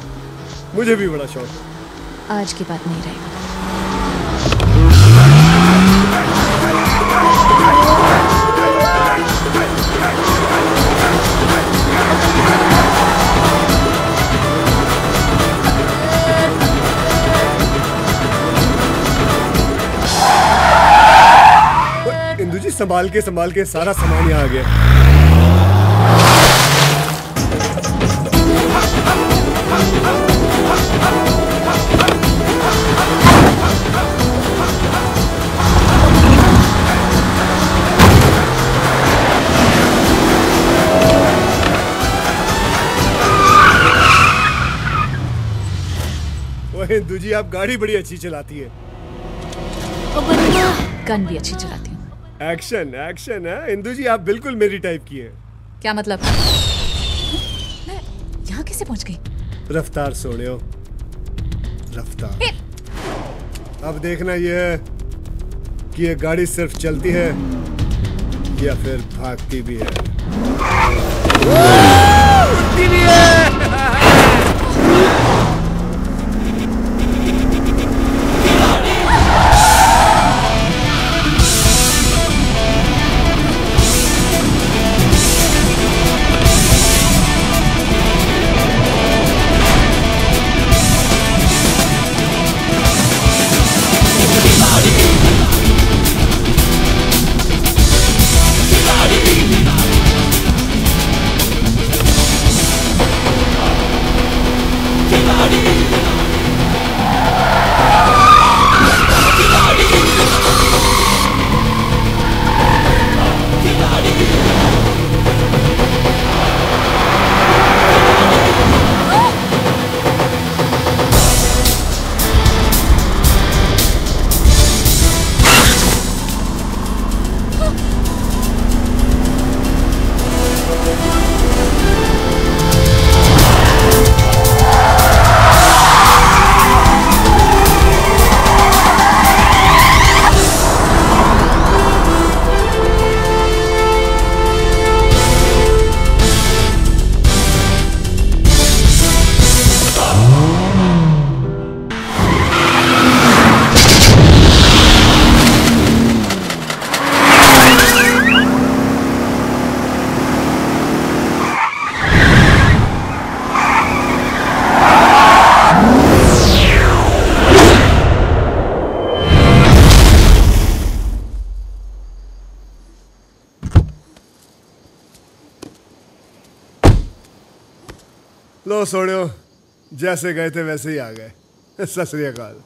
मुझे भी बड़ा शौक है। आज की बात नहीं रहेगा। इंदु जी, संभाल के सारा सामान यहाँ आ गया। इंदु जी, आप गाड़ी बड़ी अच्छी चलाती है। गन भी अच्छी चलाती हूँ। एक्शन एक्शन है इंदु जी, आप बिल्कुल मेरी टाइप की है। क्या मतलब? मैं यहाँ कैसे पहुँच गई? रफ्तार सोनियो, रफ्तार। अब देखना ये है कि ये गाड़ी सिर्फ चलती है या फिर भागती भी है। उड़ती भी है। लो सोड़ियो, जैसे गए थे वैसे ही आ गए। सत श्री अकाल।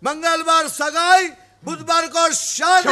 मंगलवार सगाई, बुधवार को शादी।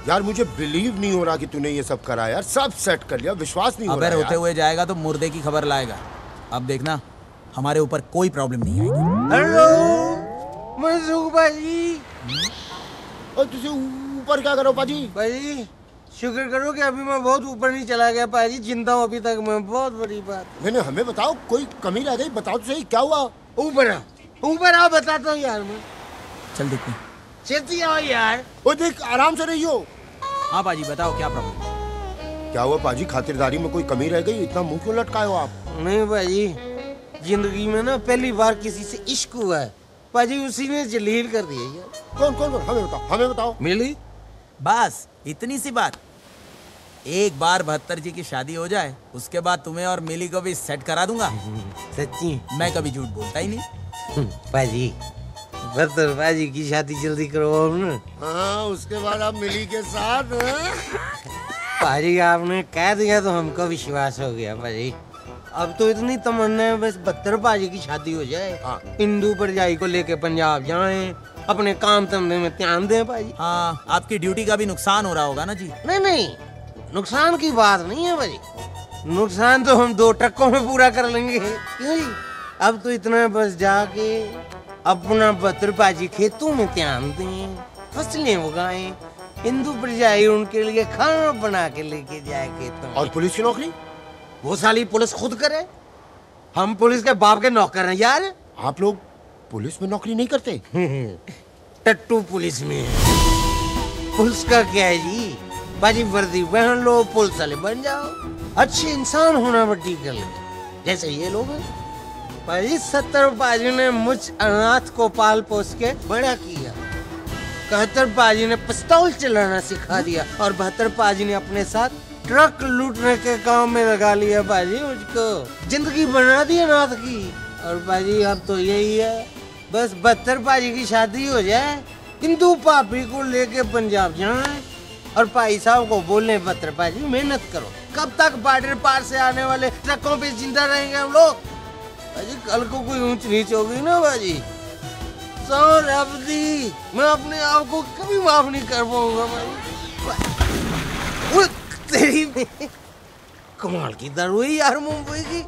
यार मुझे बिलीव नहीं हो रहा कि तूने ये सब करा यार, सब सेट कर लिया, विश्वास नहीं हो रहा। अबे रोते हुए जाएगा तो मुर्दे की खबर लाएगा। अब देखना हमारे ऊपर कोई प्रॉब्लम नहीं आएगी। हेलो मनसुख भाजी। और तुझे ऊपर क्या करो पाजी? भाजी शुक्र करो कि अभी मैं बहुत ऊपर नहीं चला गया पाजी, जिंदा हूँ अभी तक मैं, बहुत बड़ी बात। मैंने हमें बताओ, कोई कमी रह गई? बताओ तो सही क्या हुआ। ऊपर आओ बताता हूँ यार मैं। चल देखते हैं। छेती आओ यार। ओ देख आराम से रहियो। हाँ पाजी बताओ क्या प्रॉब्लम? क्या हुआ पाजी, खातिरदारी में कोई कमी रह गई? इतना मुंह क्यों लटकाए हो आप? नहीं पाजी, जिंदगी में ना पहली बार किसी से इश्क हुआ है पाजी, उसी ने जलील कर दिया यार। कौन कौन कौन? हमें बताओ, हमें बताओ। मिली? बस इतनी सी बात। एक बार 72 जी की शादी हो जाए उसके बाद तुम्हें और मिली को भी सेट करा दूंगा। सच्ची? मैं कभी झूठ बोलता ही नहीं। पाजी 72 पाजी की शादी जल्दी करवाओ ना। हाँ उसके बाद आप मिली के साथ। पाजी आपने कह दिया तो हमको विश्वास हो गया पाजी। अब तो इतनी तमन्ना है बस 72 पाजी की शादी हो जाए। हाँ। हिंदू परजाई को लेके पंजाब जाएं, अपने काम धंधे में ध्यान दें पाजी। हाँ आपकी ड्यूटी का भी नुकसान हो रहा होगा ना जी? नहीं नहीं नुकसान की बात नहीं है भाई, नुकसान तो हम 2 ट्रकों में पूरा कर लेंगे। अब तो इतना बस जाके अपना 72 पाजी खेतों में ध्यान दें, फसलें उगाएं, हिंदू प्रजाई उनके लिए खाना बना के लेके जाए खेतों में। और पुलिस की नौकरी? वो साली पुलिस खुद करे, हम पुलिस के बाप के नौकर हैं यार। आप लोग पुलिस में नौकरी नहीं करते? टट्टू पुलिस में है। पुलिस का क्या है जी, बाजी वर्दी पहन लो, पुलिस वाले बन जाओ, अच्छे इंसान होना बड़ी गल। जैसे ये लोग हैं। भाई 70 पाजी ने मुझ अनाथ को पाल पोस के बड़ा किया। 71 पाजी ने पिस्तौल चलाना सिखा दिया और 72 पाजी ने अपने साथ ट्रक लूटने के काम में लगा लिया। बाजी मुझको जिंदगी बना दी अनाथ की। और बाजी अब तो यही है, बस 72 पाजी की शादी हो जाए, हिंदू पापी को लेके पंजाब जाए और भाई साहब को बोलने 72 पाजी मेहनत करो। कब तक बॉर्डर पार से आने वाले ट्रकों पे जिंदा रहेंगे हम लोग? बाजी कल को कोई ऊंच नीच होगी ना बाजी, सो रब दी मैं अपने आप को कभी माफ नहीं कर पाऊंगा बाजी। तेरी कमाल की दारू है यार मुंबई की।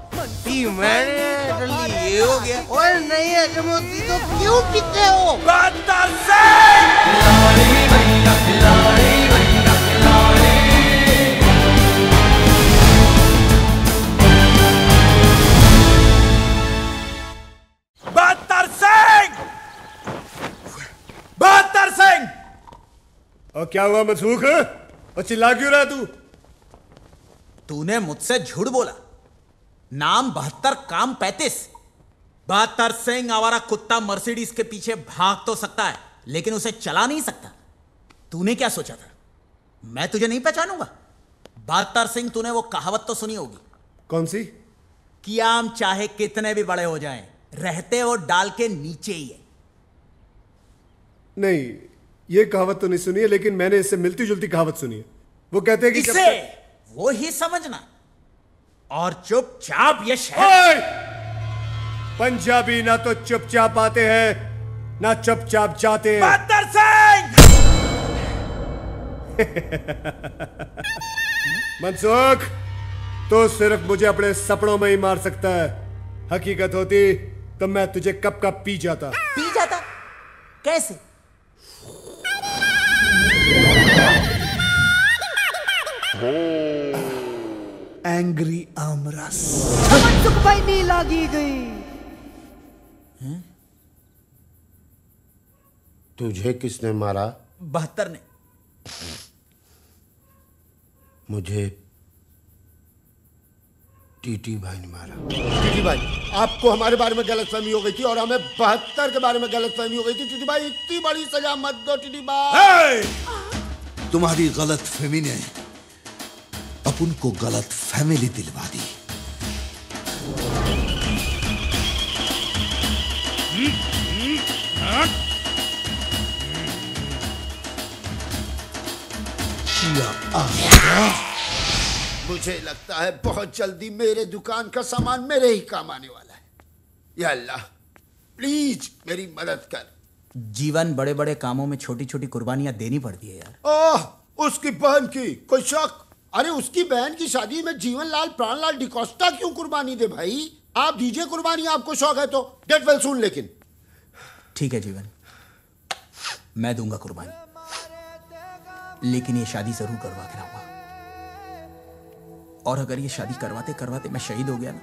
मैंने जल्दी ये हो गया। ओए नहीं है जमोती तो क्यों पीते हो? बदतर से खिलाड़ी भैया, खिलाड़ी भैया, खिलाड़ी। बदतर सिंह, बदतर सिंह। और क्या हुआ मनसूख? और चिल्ला क्यों रहा तू? तूने मुझसे झूठ बोला। नाम 72, काम 35। बदतर सिंह आवारा कुत्ता मर्सिडीज के पीछे भाग तो सकता है, लेकिन उसे चला नहीं सकता। तूने क्या सोचा था मैं तुझे नहीं पहचानूंगा? बदतर सिंह, तूने वो कहावत तो सुनी होगी। कौन सी? कि आम चाहे कितने भी बड़े हो जाएं, रहते वो डाल के नीचे ही है। नहीं, ये कहावत तो नहीं सुनी है, लेकिन मैंने इससे मिलती जुलती कहावत सुनी है। वो कहते हैं कि इसे वो ही समझना और चुपचाप ये शहर। पंजाबी ना तो चुपचाप आते हैं ना चुपचाप जाते हैं। बदतर सिंह! मनसुख, तो सिर्फ मुझे अपने सपनों में ही मार सकता है। हकीकत होती तो मैं तुझे कब कब पी जाता। पी जाता? कैसे? एंग्री आमरस। मनसुख भाई नी लागी गई। तुझे किसने मारा? 72 ने। मुझे टीटी भाई ने मारा। टीटी भाई, आपको हमारे बारे में गलतफहमी हो गई थी और हमें 72 के बारे में गलतफहमी हो गई थी। टीटी भाई, इतनी बड़ी सजा मत दो टीटी भाई। तुम्हारी गलत फहमी ने अपन को गलत फैमिली दिलवा दी। मुझे लगता है बहुत जल्दी मेरे दुकान का सामान मेरे ही काम आने वाला है। या अल्लाह, प्लीज मेरी मदद कर। जीवन बड़े बड़े कामों में छोटी छोटी कुर्बानियां देनी पड़ती है यार। ओह, उसकी बहन की कोई शक? अरे उसकी बहन की शादी में जीवनलाल प्राणलाल डिकोस्टा क्यों कुर्बानी दे भाई? आप दीजिए कुर्बानी, आपको शौक है तो। Get well soon. लेकिन ठीक है जीवन, मैं दूंगा कुर्बानी, लेकिन ये शादी जरूर करवा के रहूंगा। और अगर ये शादी करवाते करवाते मैं शहीद हो गया ना,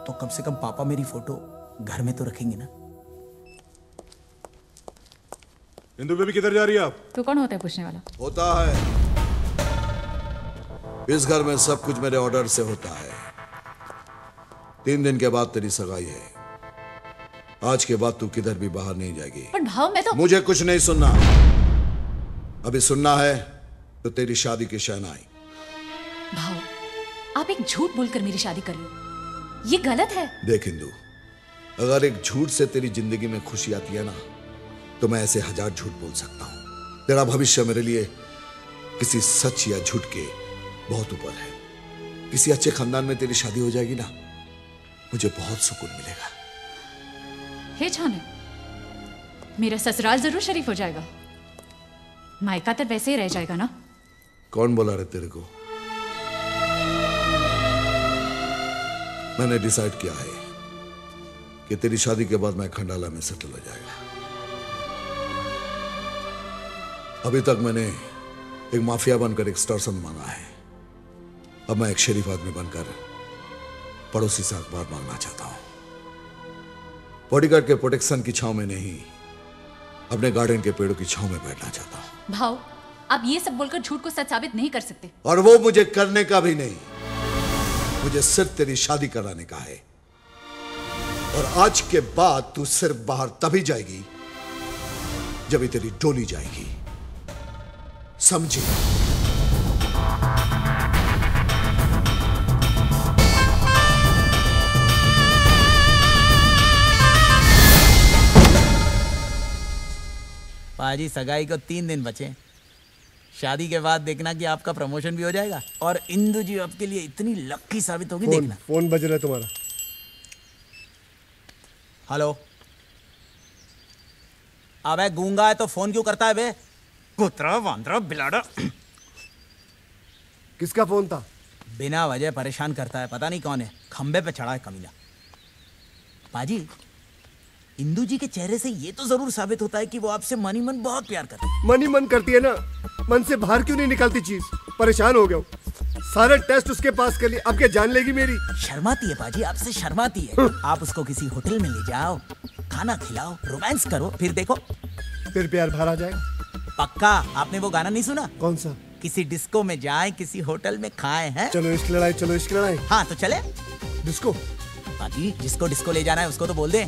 तो कम से कम पापा मेरी फोटो घर में तो रखेंगे ना। इंदु बेबी किधर जा रही है आप? तू कौन होता है पूछने वाला? होता है, इस घर में सब कुछ मेरे ऑर्डर से होता है। 3 दिन के बाद तेरी सगाई है। आज के बाद तू किधर भी बाहर नहीं जाएगी। पर भाव, मैं तो मुझे कुछ नहीं सुनना। अभी सुनना है तो तेरी शादी की शहनाई। भाव, आप एक झूठ बोलकर मेरी शादी कर लो, ये गलत है। देख इंदु, अगर एक झूठ से तेरी जिंदगी में खुशी आती है ना, तो मैं ऐसे 1000 झूठ बोल सकता हूं। तेरा भविष्य मेरे लिए किसी सच या झूठ के बहुत ऊपर है। किसी अच्छे खानदान में तेरी शादी हो जाएगी ना, मुझे बहुत सुकून मिलेगा। हे छाने, मेरा ससुराल जरूर शरीफ हो जाएगा, मायका तो वैसे ही रह जाएगा ना। कौन बोला रे तेरे को? मैंने डिसाइड किया है कि तेरी शादी के बाद मैं खंडाला में सेटल हो जाएगा। अभी तक मैंने एक माफिया बनकर एक एक्सटॉर्शन मांगा है, अब मैं एक शरीफ आदमी बनकर पड़ोसी से अखबार मांगना चाहता हूं। बॉडीगार्ड के प्रोटेक्शन की छांव में नहीं, अपने गार्डन के पेड़ों की छांव में बैठना चाहता हूं। भाव, आप ये सब बोलकर झूठ को सच साबित नहीं कर सकते। और वो मुझे करने का भी नहीं। मुझे सिर्फ तेरी शादी कराने का है, और आज के बाद तू सिर्फ बाहर तभी जाएगी जब ही तेरी डोली जाएगी, समझी? पाजी सगाई को 3 दिन बचे। शादी के बाद देखना कि आपका प्रमोशन भी हो जाएगा और इंदु जी आपके लिए इतनी लक्की साबित होगी, देखना। फोन बज रहा है तुम्हारा। हेलो। अबे गूंगा है तो फोन क्यों करता है बे? कुतरा वांदरा बिलाड़ा। किसका फोन था? बिना वजह परेशान करता है, पता नहीं कौन है, खंबे पे चढ़ा है कमीना। पाजी इंदु जी के चेहरे से ये तो जरूर साबित होता है कि वो आपसे मन ही मन बहुत प्यार करती है। मन ही मन करती है ना, मन से बाहर क्यों नहीं निकलती चीज? परेशान हो गया हूँ, सारे टेस्ट उसके पास कर लिए, अब क्या जान लेगी मेरी? शर्माती है पाजी, आपसे शर्माती है। आप उसको किसी होटल में ले जाओ, खाना खिलाओ, रोमांस करो, फिर देखो फिर प्यार बाहर आ जाएगा। पक्का। आपने वो गाना नहीं सुना? कौन सा? किसी डिस्को में जाए, किसी होटल में खाए हैं। चलो इश्क लड़ाई, चलो इश्क लड़ाई। हाँ तो चले डिस्को। पाजी जिसको डिस्को ले जाना है उसको तो बोल दे।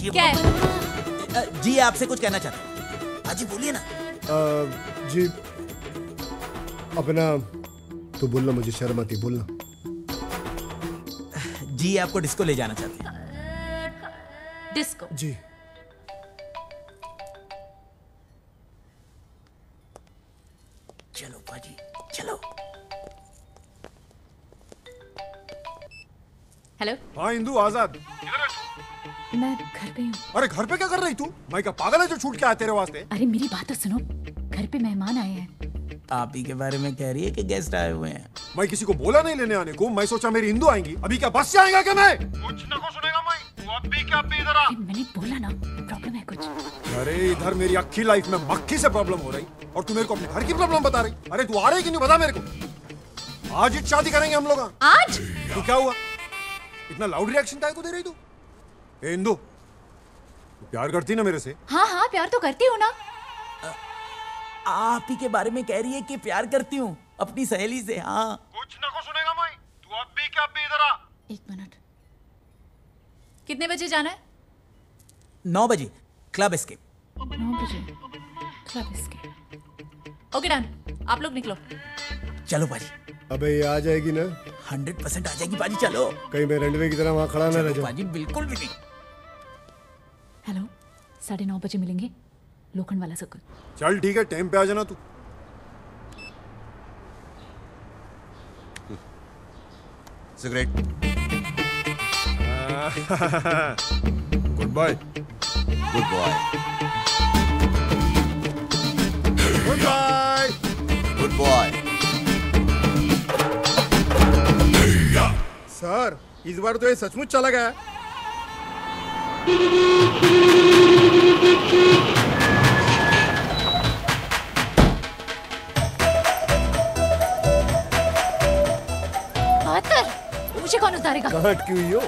क्या है? जी आपसे कुछ कहना चाहते हैं। हाजी बोलिए ना। जी अपना तो बोलना, मुझे शर्म आती, बोलना। जी आपको डिस्को ले जाना चाहते हैं। डिस्को? जी। चलो पाजी चलो। हेलो। हाँ इंदु, आजाद। मैं घर पे हूँ। अरे घर पे क्या कर रही तू? मैं क्या पागल है जो छूट के आया तेरे वास्ते? अरे मेरी बात तो सुनो, घर पे मेहमान आए हैं। आप ही के बारे में कह रही है कि गेस्ट आए हुए हैं। मैं किसी को बोला नहीं लेने आने को, मैं सोचा मेरी इंदु आएंगी। अभी क्या बस से आएगा क्या? मैं कुछ ना को सुनेगा मैं। तू अब भी क्या इधर आ। मैंने बोला ना प्रॉब्लम है कुछ। अरे इधर मेरी अक्खी लाइफ में मक्खी से प्रॉब्लम हो रही और तू मेरे को अपने घर की प्रॉब्लम बता रही। अरे तू आ रही कि नहीं बता मेरे को। आज ही शादी करेंगे हम लोग। आज? तो क्या हुआ? इतना लाउड रिएक्शन काहे को दे रही तू? ए इंदु, तू प्यार करती ना मेरे से? हाँ हाँ प्यार तो करती हूँ ना। आप ही के बारे में कह रही है कि प्यार करती हूँ अपनी सहेली से। हाँ कुछ ना को सुनेगा मैं। तू अब भी क्या इधर आ। 1 मिनट। कितने बजे जाना है? 9 बजे क्लब एस्केप। 9 बजे क्लब एस्केप। ओके डन, आप लोग निकलो। चलो बाजी। अबे ये आ जाएगी ना? 100% आ जाएगी बाजी, चलो। कहीं मैं रनवे की तरह वहाँ खड़ा ना रह जाऊं। बाजी बिल्कुल भी नहीं। हेलो, 9:30 बजे मिलेंगे, लोखंड वाला सर्कल। चल ठीक है, टाइम पे आ जाना तू। Cigarette. Good bye. Good boy. Good bye. Good boy. Sir इस बार तो ये सचमुच चला गया। मुझे कौन उतारेगा? कहाँ अटकी हुई हो?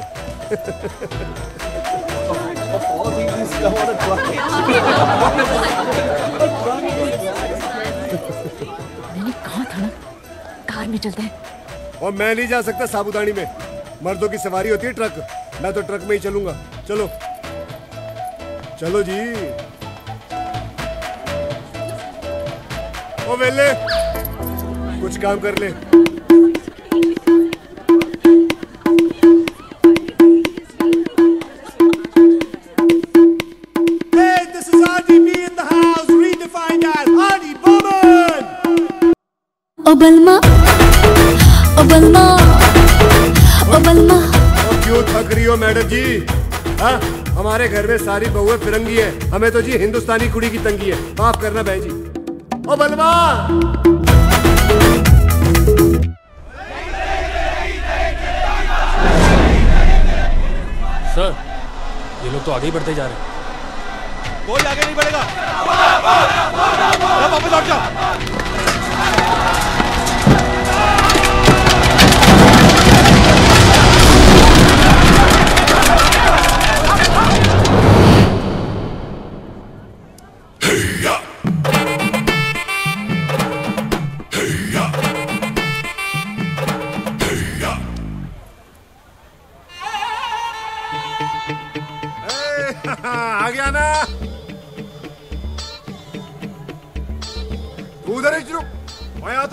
मैंने कहा था ना कार में चलते हैं। और मैं नहीं जा सकता साबुदानी में, मर्दों की सवारी होती है ट्रक, मैं तो ट्रक में ही चलूंगा। चलो चलो जी। ओ वेले कुछ काम कर ले। Hey, this is RDB in the house, redefined as Adi Burman. Obalma, Obalma, Obalma. क्यों थक रही हो मैडम जी? हाँ, हमारे घर में सारी बहुएं फिरंगी है, हमें तो जी हिंदुस्तानी कुड़ी की तंगी है। माफ करना बहन जी। ओ बलवा। सर ये लोग तो आगे ही बढ़ते जा रहे हैं। कोई आगे नहीं बढ़ेगा। वापस लौट जाओ।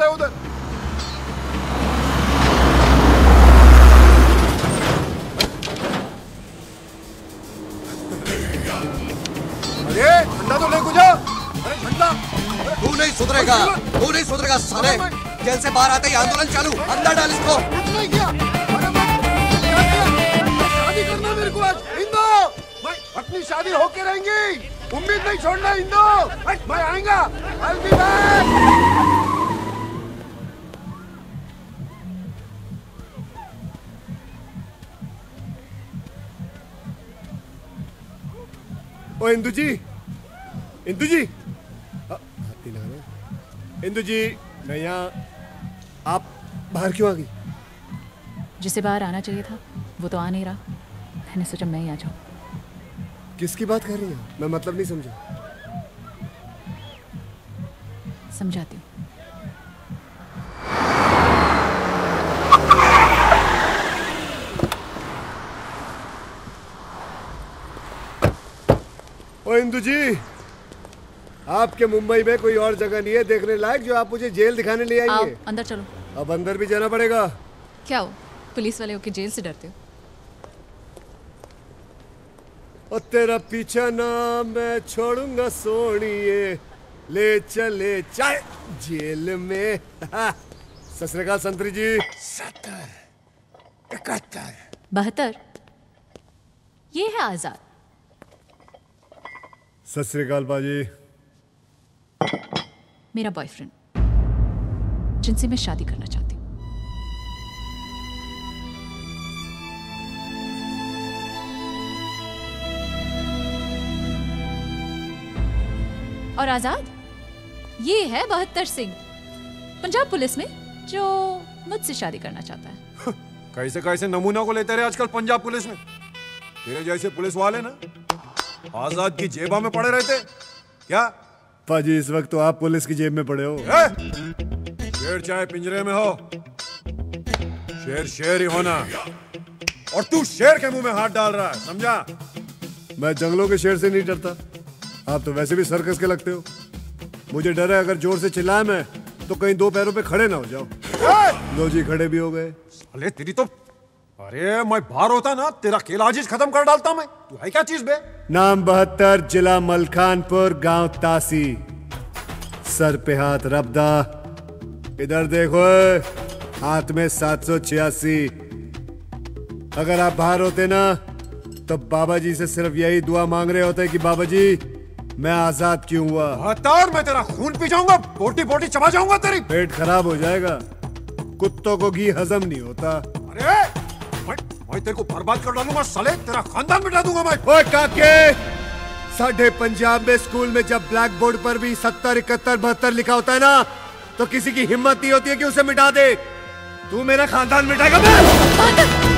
है उधर। अरे ठंडा तो ले गुजा। अरे ठंडा। तू नहीं सुधरेगा साले। जेल से बाहर आते ही आंदोलन चालू। अंदर डाल इसको। शादी करना मेरे को आज। इंदो अपनी शादी होके रहेंगी। उम्मीद नहीं छोड़ना इंदो। मैं आएगा। I'll be back। ओ इंदु जी, इंदु जी, इंदु जी, मैं यहाँ, आप बाहर क्यों आ गई? जिसे बाहर आना चाहिए था वो तो आ नहीं रहा, मैंने सोचा मैं ही आ जाऊं। किसकी बात कर रही है? मैं मतलब नहीं समझा। समझाती हूँ। ओ इंदु जी, आपके मुंबई में कोई और जगह नहीं है देखने लायक जो आप मुझे जेल दिखाने ले आएंगे? आप अंदर चलो। अब अंदर भी जाना पड़ेगा। क्या हो, पुलिस वाले होके जेल से डरते हो? और तेरा पीछा ना मैं छोड़ूंगा सोनिए, ले चले चाहे जेल में। सत श्री अकाल संतरी जी। 70, 71, 72। ये है आजाद। सत श्री अकाल बाजी। मेरा बॉयफ्रेंड, जिनसे मैं शादी करना चाहती हूँ। और आजाद, ये है 72 सिंह, पंजाब पुलिस में, जो मुझसे शादी करना चाहता है। कैसे कैसे नमूना को लेते रहे आजकल पंजाब पुलिस में। तेरे जैसे पुलिस वाले ना आजाद की जेबा में पड़े रहते क्या? पाजी, इस वक्त तो आप पुलिस की जेब में पड़े हो। शेर चाहे पिंजरे में हो, शेर शेर ही होना। और तू शेर के मुंह में हाथ डाल रहा है, समझा? मैं जंगलों के शेर से नहीं डरता। आप तो वैसे भी सर्कस के लगते हो। मुझे डर है अगर जोर से चिल्लाए मैं तो कहीं दो पैरों पे खड़े ना हो जाओ। लो जी, खड़े भी हो गए। अरे तेरी तो, अरे मैं बाहर होता ना तेरा खेल आजीज खत्म कर डालता मैं। तू है क्या चीज बे? नाम 72, जिला मलखानपुर, गांव तासी, सर पे हाथ रबदा। इधर देखो, हाथ में 786। अगर आप बाहर होते ना तो बाबा जी से सिर्फ यही दुआ मांग रहे होते कि बाबा जी मैं आजाद क्यों हुआ। हतार, मैं तेरा खून पी जाऊंगा, बोटी बोटी चबा जाऊंगा तेरी। पेट खराब हो जाएगा, कुत्तों को घी हजम नहीं होता। अरे मैं तेरे को बर्बाद कर डालूंगा साले, तेरा खानदान मिटा दूंगा मैं। ओए काके, साढ़े पंजाब में स्कूल में जब ब्लैक बोर्ड पर भी 70, 71, 72 लिखा होता है ना, तो किसी की हिम्मत नहीं होती है कि उसे मिटा दे। तू मेरा खानदान मिटाएगा? मैं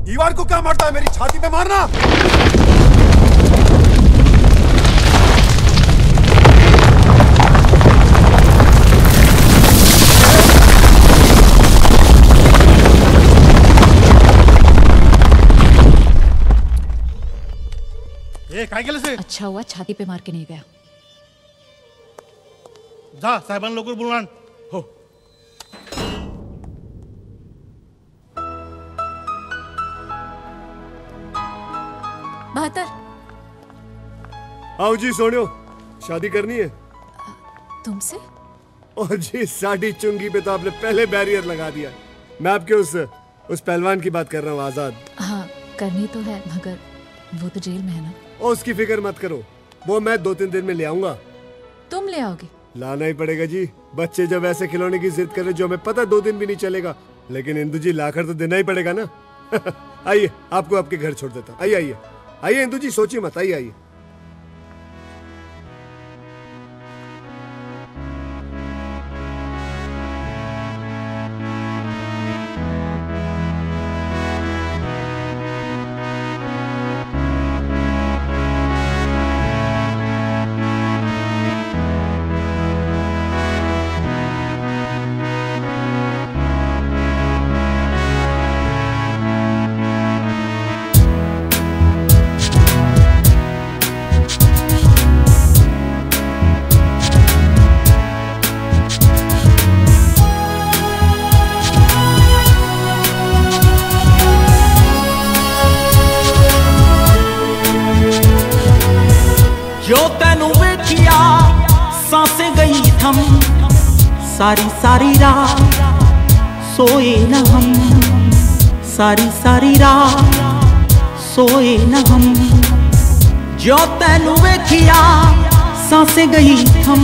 दीवार को क्या मारता है? मेरी छाती पे मारना। काय केलं से? अच्छा हुआ छाती पे मार के नहीं गया। जा साहेबांना लवकर बोलून आण। हो। बहत्तर। आओ जी सोनियो, शादी करनी है तुमसे? और जी साड़ी चुंगी पे तो आपने पहले बैरियर लगा दिया। मैं आपके उस पहलवान की बात कर रहा हूँ, आजाद। हाँ करनी तो है, मगर वो तो जेल में है ना। और उसकी फिक्र मत करो, वो मैं 2-3 दिन में ले आऊंगा। तुम ले आओगे? लाना ही पड़ेगा जी। बच्चे जब ऐसे खिलौने की जिद करे जो हमें पता 2 दिन भी नहीं चलेगा, लेकिन इंदु जी लाकर तो देना ही पड़ेगा ना। आइए, आपको आपके घर छोड़ देता। आइए आइए आइए इंदु जी, सोचिए मत, आइए आइए। जो तेनू वेखिया सांसें गई थम, सारी सारी रात सोए न हम, सारी सारी रात सोए न हम। जो तेनू वेखिया सांसें गई थम,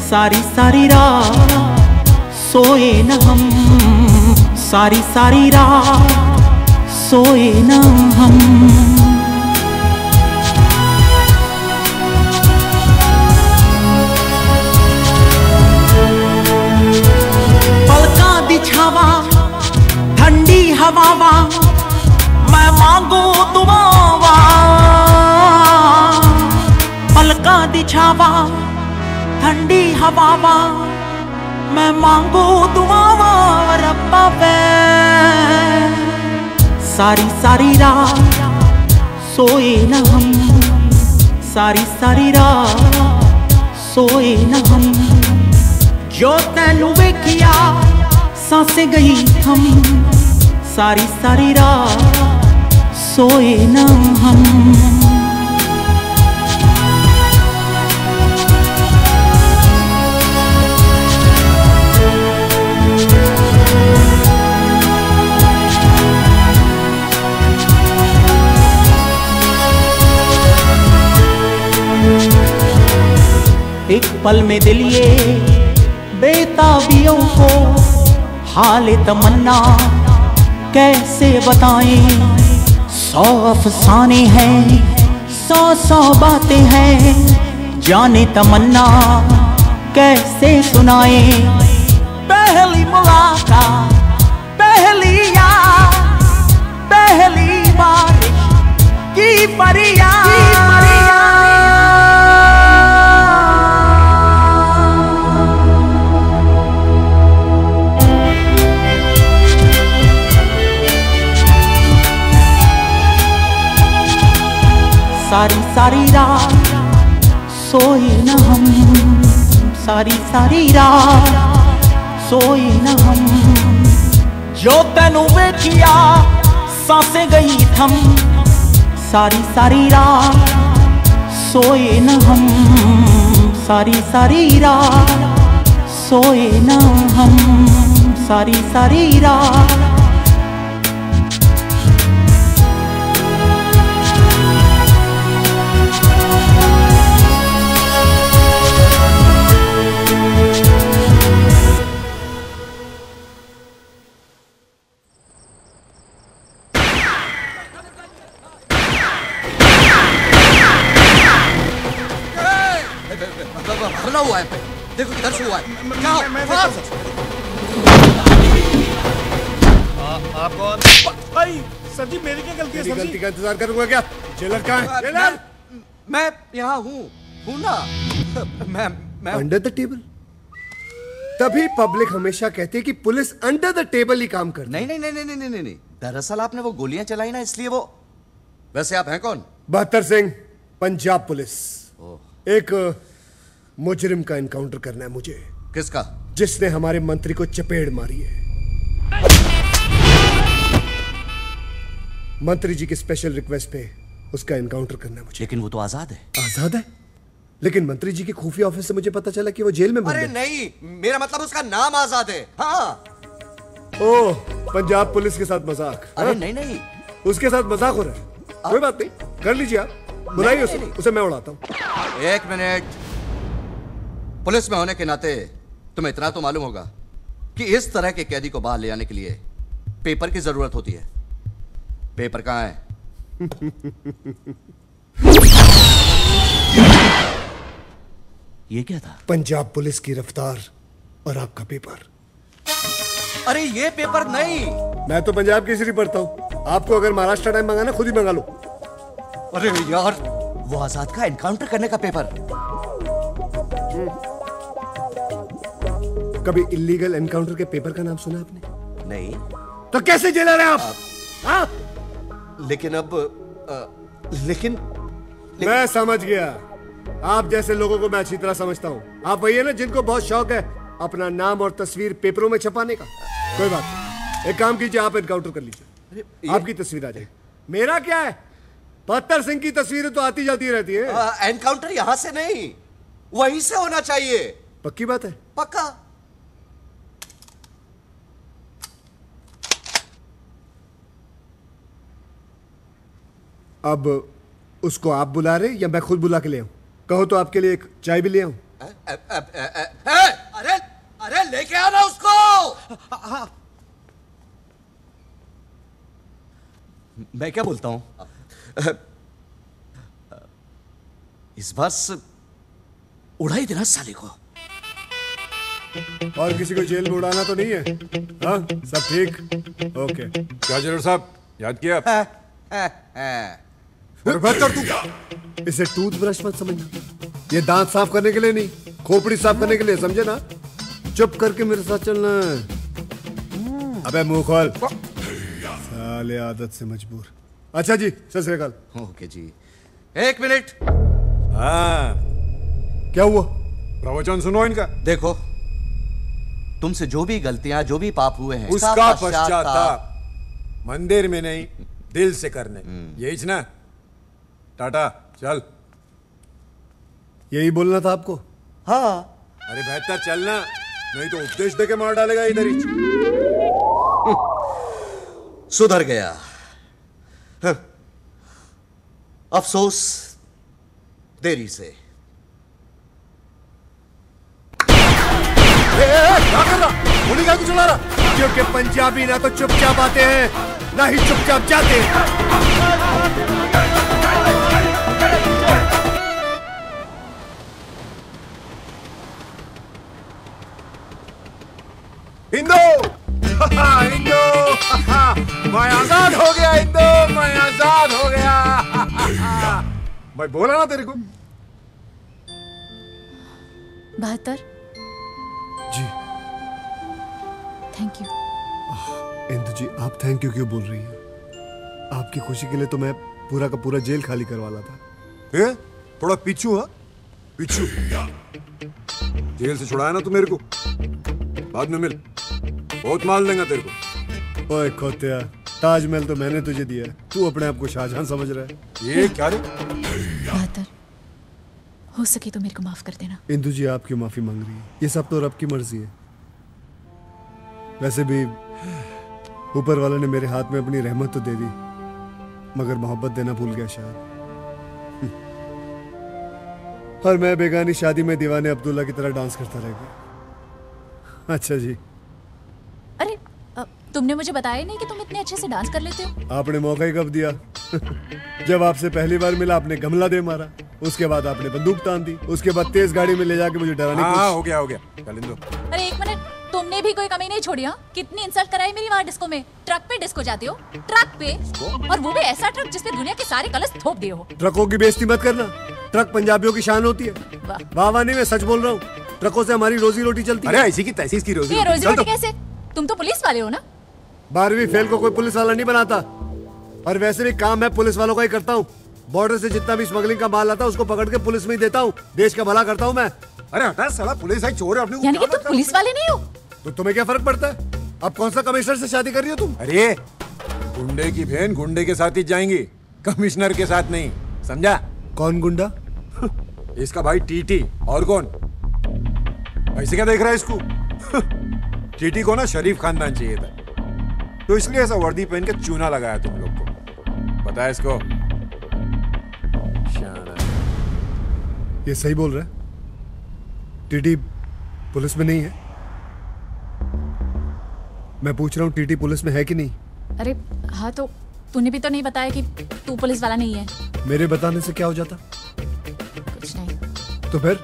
सारी सारी रात सोए न हम, सारी सारी रात सोए न हम। पलका दी छावा ठंडी हवावा, मैं मांगू दुआवा। पलका दी छावा ठंडी हवावा, मैं मांगू दुआवा रब्बा पे। सारी सारी रात सोए न हम, सारी सारी रात सोए न हम। जो तेनू वेखिया सांसें गई थम, सारी सारी रात सोए न हम। एक पल में दिल ये बेताबियों को हाल तमन्ना कैसे बताएं। 100 अफसाने हैं, 100 बातें हैं, जाने तमन्ना कैसे सुनाए। पहली मुलाकात, पहली याद, पहली बारिश की फरियाद। सारी सारी रात सोए न हम, सारी सारी रात सोए न हम। जो तेनू वेखिया सांसें गई थम, सारी सारी रात सोए न हम, सारी सारी रात सोए न हम, सारी सारी रात। हमला हुआ है, देखो किधर से हुआ है। क्या आप कौन? भाई सर जी मेरी क्या गलती है? सर गलती जी का इंतजार करूंगा क्या? जेलर कहाँ है? जेलर मैं यहाँ हूँ ना। मैं अंडर द टेबल। तभी पब्लिक हमेशा कहती है कि पुलिस अंडर द टेबल ही काम करती है। नहीं नहीं नहीं नहीं नहीं नहीं, दरअसल आपने वो गोलियां चलाई ना, इसलिए वो। वैसे आप हैं कौन? बहत्तर सिंह, पंजाब पुलिस। एक मुजरिम का एनकाउंटर करना है मुझे। किसका? जिसने हमारे मंत्री को चपेड़ मारी है। मंत्री जी की स्पेशल रिक्वेस्ट पे उसका एनकाउंटर करना है मुझे। लेकिन वो तो आजाद है। आजाद है? लेकिन मंत्री जी के खुफिया ऑफिस से मुझे पता चला कि वो जेल में बंद है। अरे नहीं, मेरा मतलब उसका नाम आजाद है। हाँ। ओह, पंजाब पुलिस के साथ मजाक। अरे नहीं नहीं, उसके साथ मजाक हो रहा है। कोई बात नहीं, कर लीजिए आप। बुलाइए उसे मैं उड़ाता हूँ। एक मिनट। पुलिस में होने के नाते तुम्हें इतना तो मालूम होगा कि इस तरह के कैदी को बाहर ले आने के लिए पेपर की जरूरत होती है। पेपर कहाँ है? ये क्या था? पंजाब पुलिस की रफ्तार और आपका पेपर। अरे ये पेपर नहीं। मैं तो पंजाब केसरी पढ़ता हूँ। आपको अगर महाराष्ट्र टाइम मंगाना खुद ही मंगा लो। अरे यार, वो आजाद का एनकाउंटर करने का पेपर। कभी इलीगल एनकाउंटर के पेपर का नाम सुना आपने? नहीं। तो कैसे जेलर हैं आप? हाँ? लेकिन अब लेकिन मैं समझ गया। आप जैसे लोगों को मैं अच्छी तरह समझता हूँ। आप वही है ना जिनको बहुत शौक है अपना नाम और तस्वीर पेपरों में छपाने का। कोई बात नहीं, एक काम कीजिए, आप एनकाउंटर कर लीजिए, आपकी तस्वीर आ जाएगी। मेरा क्या है, बहत्तर सिंह की तस्वीरें तो आती जाती रहती है। एनकाउंटर यहां से नहीं, वहीं से होना चाहिए। पक्की बात है? पक्का। अब उसको आप बुला रहे या मैं खुद बुला के ले आऊं? कहो तो आपके लिए एक चाय भी ले आऊं। अरे अरे लेके आना उसको। मैं क्या बोलता हूं, इस बार उड़ा ही देना साले को। और किसी को जेल में उड़ाना तो नहीं है? हाँ, सब ठीक? ओके। क्या जरूर साहब, याद किया? और बेहतर तू इसे टूथब्रश मत समझना, ये दांत साफ करने के लिए नहीं, खोपड़ी साफ करने के लिए, समझे ना? चुप करके मेरे साथ चलना है। अबे मुंह खोल, साले आदत से मजबूर। अच्छा जी, सत श्री अकाल। ओके जी, एक मिनट। हाँ, क्या हुआ? प्रवचन सुनो इनका। देखो, तुमसे जो भी गलतियां, जो भी पाप हुए हैं, उसका पश्चाताप मंदिर में नहीं, दिल से करने, यही ना? टाटा, चल। यही बोलना था आपको? हाँ। अरे बेहतर चलना, नहीं तो उपदेश दे के मार डालेगा इधर ही। सुधर गया। अफसोस देरी से। क्या कर रहा? गोली क्या चला रहा? क्योंकि पंजाबी ना तो चुपचाप आते हैं, ना ही चुपचाप जाते हैं। हिंदू, हिंदू, मैं आजाद हो गया। हिंदू, मैं आजाद हो गया। मैं बोला ना तेरे को। 72। जी। Thank you. इंदु जी, आप थैंक यू क्यों बोल रही हैं? आपकी खुशी के लिए तो मैं पूरा का पूरा जेल खाली करवाला था। थोड़ा पीछू। हाँ, पीछू। जेल से छुड़ाया ना तू मेरे को, बाद में मिल, बहुत माल देंगे तेरे को। ओए खोतिया, ताजमहल तो मैंने तुझे दिया, तू अपने आप को शाहजहां समझ रहा है। ये क्या रे? 72, हो सके तो मेरे को माफ कर देना। इंदु जी, आप क्यों माफी मांग रही है? ये सब तो रब की मर्जी है। वैसे भी ऊपर वाले ने मेरे हाथ में अपनी रहमत तो दे दी, मगर मोहब्बत देना भूल गया शायद। और मैं बेगानी शादी में दीवाने अब्दुल्ला की तरह डांस करता रह गया। अच्छा जी। अरे तुमने मुझे बताया नहीं कि तुम इतने अच्छे से डांस कर लेते हो। आपने मौका ही कब दिया? जब आपसे पहली बार मिला आपने गमला दे मारा, उसके बाद आपने बंदूक तान दी, उसके बाद तेज गाड़ी में ले जाके मुझे डराने की कोशिश। हो गया हो गया, चल इंदु। अरे एक मिनट, तुमने भी कोई कमी नहीं छोड़ी? हाँ, कितनी इंसल्ट कराई मेरी वहाँ डिस्को में। ट्रक पे डिस्को जाती हो, ट्रक पे, और वो भी ऐसा ट्रक जिसपे दुनिया के सारे कलश थोप दिए हो। ट्रकों की बेइज्जती मत करना, ट्रक पंजाबियों की शान होती है। वाह वाह, नहीं मैं सच बोल रहा हूँ, ट्रकों से हमारी रोजी रोटी चलती है। अरे ऐसी की तैसी की रोजी रोटी कैसे? तुम तो पुलिस वाले हो ना? 12वीं फेल को कोई पुलिस वाला नहीं बनाता, और वैसे भी काम मैं पुलिस वालों का ही करता हूँ। बॉर्डर से जितना भी स्मगलिंग का माल आता है उसको पकड़ के पुलिस में ही देता हूँ, देश का भला करता हूँ मैं। अरे हटा साला, पुलिस है, चोर है अपने को। यानी कि तुम पुलिस वाले नहीं हो? तो तुम्हें क्या फर्क पड़ता है? अब कौन सा कमिश्नर से शादी कर रही हो तुम? अरे गुंडे की बहन गुंडे के साथ ही जाएंगी, कमिश्नर के साथ नहीं, समझा? कौन गुंडा? इसका भाई टीटी। और कौन? ऐसे क्या देख रहा है इसको? टीटी को ना शरीफ खानदान चाहिए था, तो इसलिए ऐसा वर्दी पहन के चूना लगाया तुम लोग को। पता है इसको? ये सही बोल रहा है? टीटी पुलिस में नहीं है? मैं पूछ रहा हूँ, टीटी पुलिस में है कि नहीं? अरे हाँ, तो तूने भी तो नहीं बताया कि तू पुलिस वाला नहीं है। मेरे बताने से क्या हो जाता? कुछ नहीं। तो फिर?